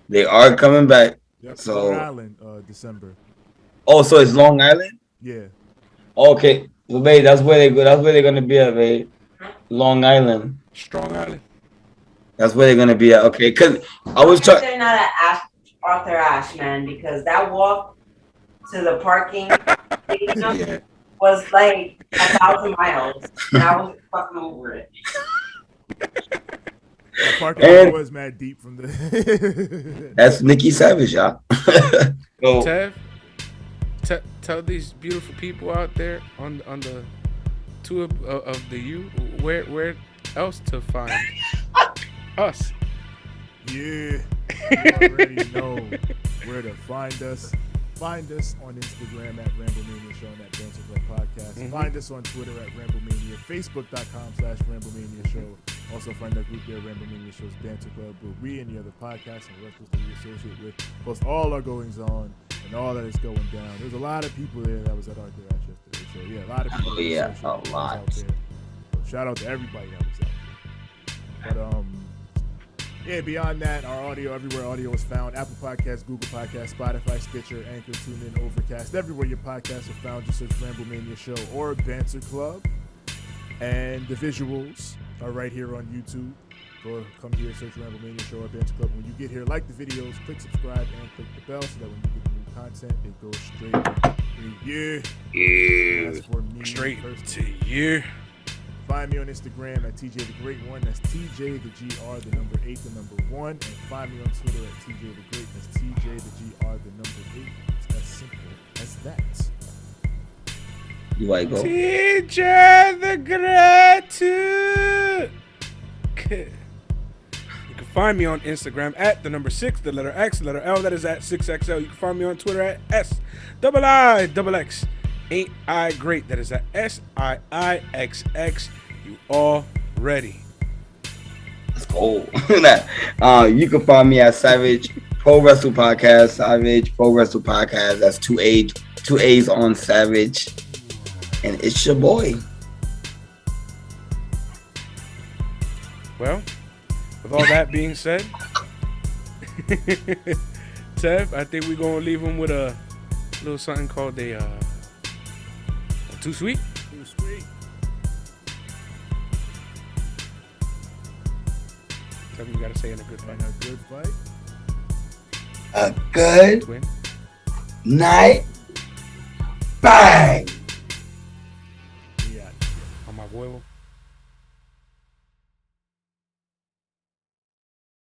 They are coming back. yep, So Long Island, December. Oh, so it's Long Island? Yeah. Okay. So babe, that's where they go. That's where they're gonna be at, babe. Long Island. Strong Island. That's where they're gonna be at. Okay, cause I was trying. They're not at Arthur Ashe, man, because that walk to the parking Yeah. was like 1,000 miles. And I was fucking over it. The parking was mad deep from the. That's Nikki Savage, y'all. So, Tev, tell these beautiful people out there on the tour of the U where else to find us. Yeah, you already know where to find us. Find us on Instagram at Ramblemania Show and at Banter Podcast. Mm-hmm. Find us on Twitter at Ramblemania, Facebook.com/Ramblemania Show. Also find our group there, Ramblemania Show's Banter Club, where we and the other podcasts and wrestlers that we associate with post all our goings on and all that is going down. There's a lot of people there that was at Arthur Ashe yesterday. So yeah, a lot of people. Oh, yeah, social a lot. out there. So shout out to everybody that was out there. But yeah, beyond that, our audio everywhere audio is found: Apple Podcasts, Google Podcasts, Spotify, Stitcher, Anchor, TuneIn, Overcast. Everywhere your podcasts are found, just search Ramblemania Show or Banter Club. And the visuals are right here on YouTube. Go come here, search Ramblemania Show or Banter Club. When you get here, like the videos, click subscribe, and click the bell so that when you get new content, it goes straight to you. Yeah. As for me, Straight personally, to you. find me on Instagram at TJ the Great One. That's TJ the GR, the number 8, the number 1. And find me on Twitter at TJ the Great. That's TJ the GR, the number 8. It's as simple as that. You want to go? TJ the Great. You can find me on Instagram at the number 6, the letter X, the letter L. That is at 6XL. You can find me on Twitter at SIIXX. Ain't I great? That is at SIIXX. You all ready? Let's go. You can find me at Savage Pro Wrestle Podcast. Savage Pro Wrestle Podcast. That's two A's on Savage. And it's your boy. Well, with all that being said, Tev, I think we're going to leave him with a little something called a Too Sweet. Too sweet. Tell me you got to say in a good fight. And a good fight. A good Twin. night. Bang. Yeah. On my huevo.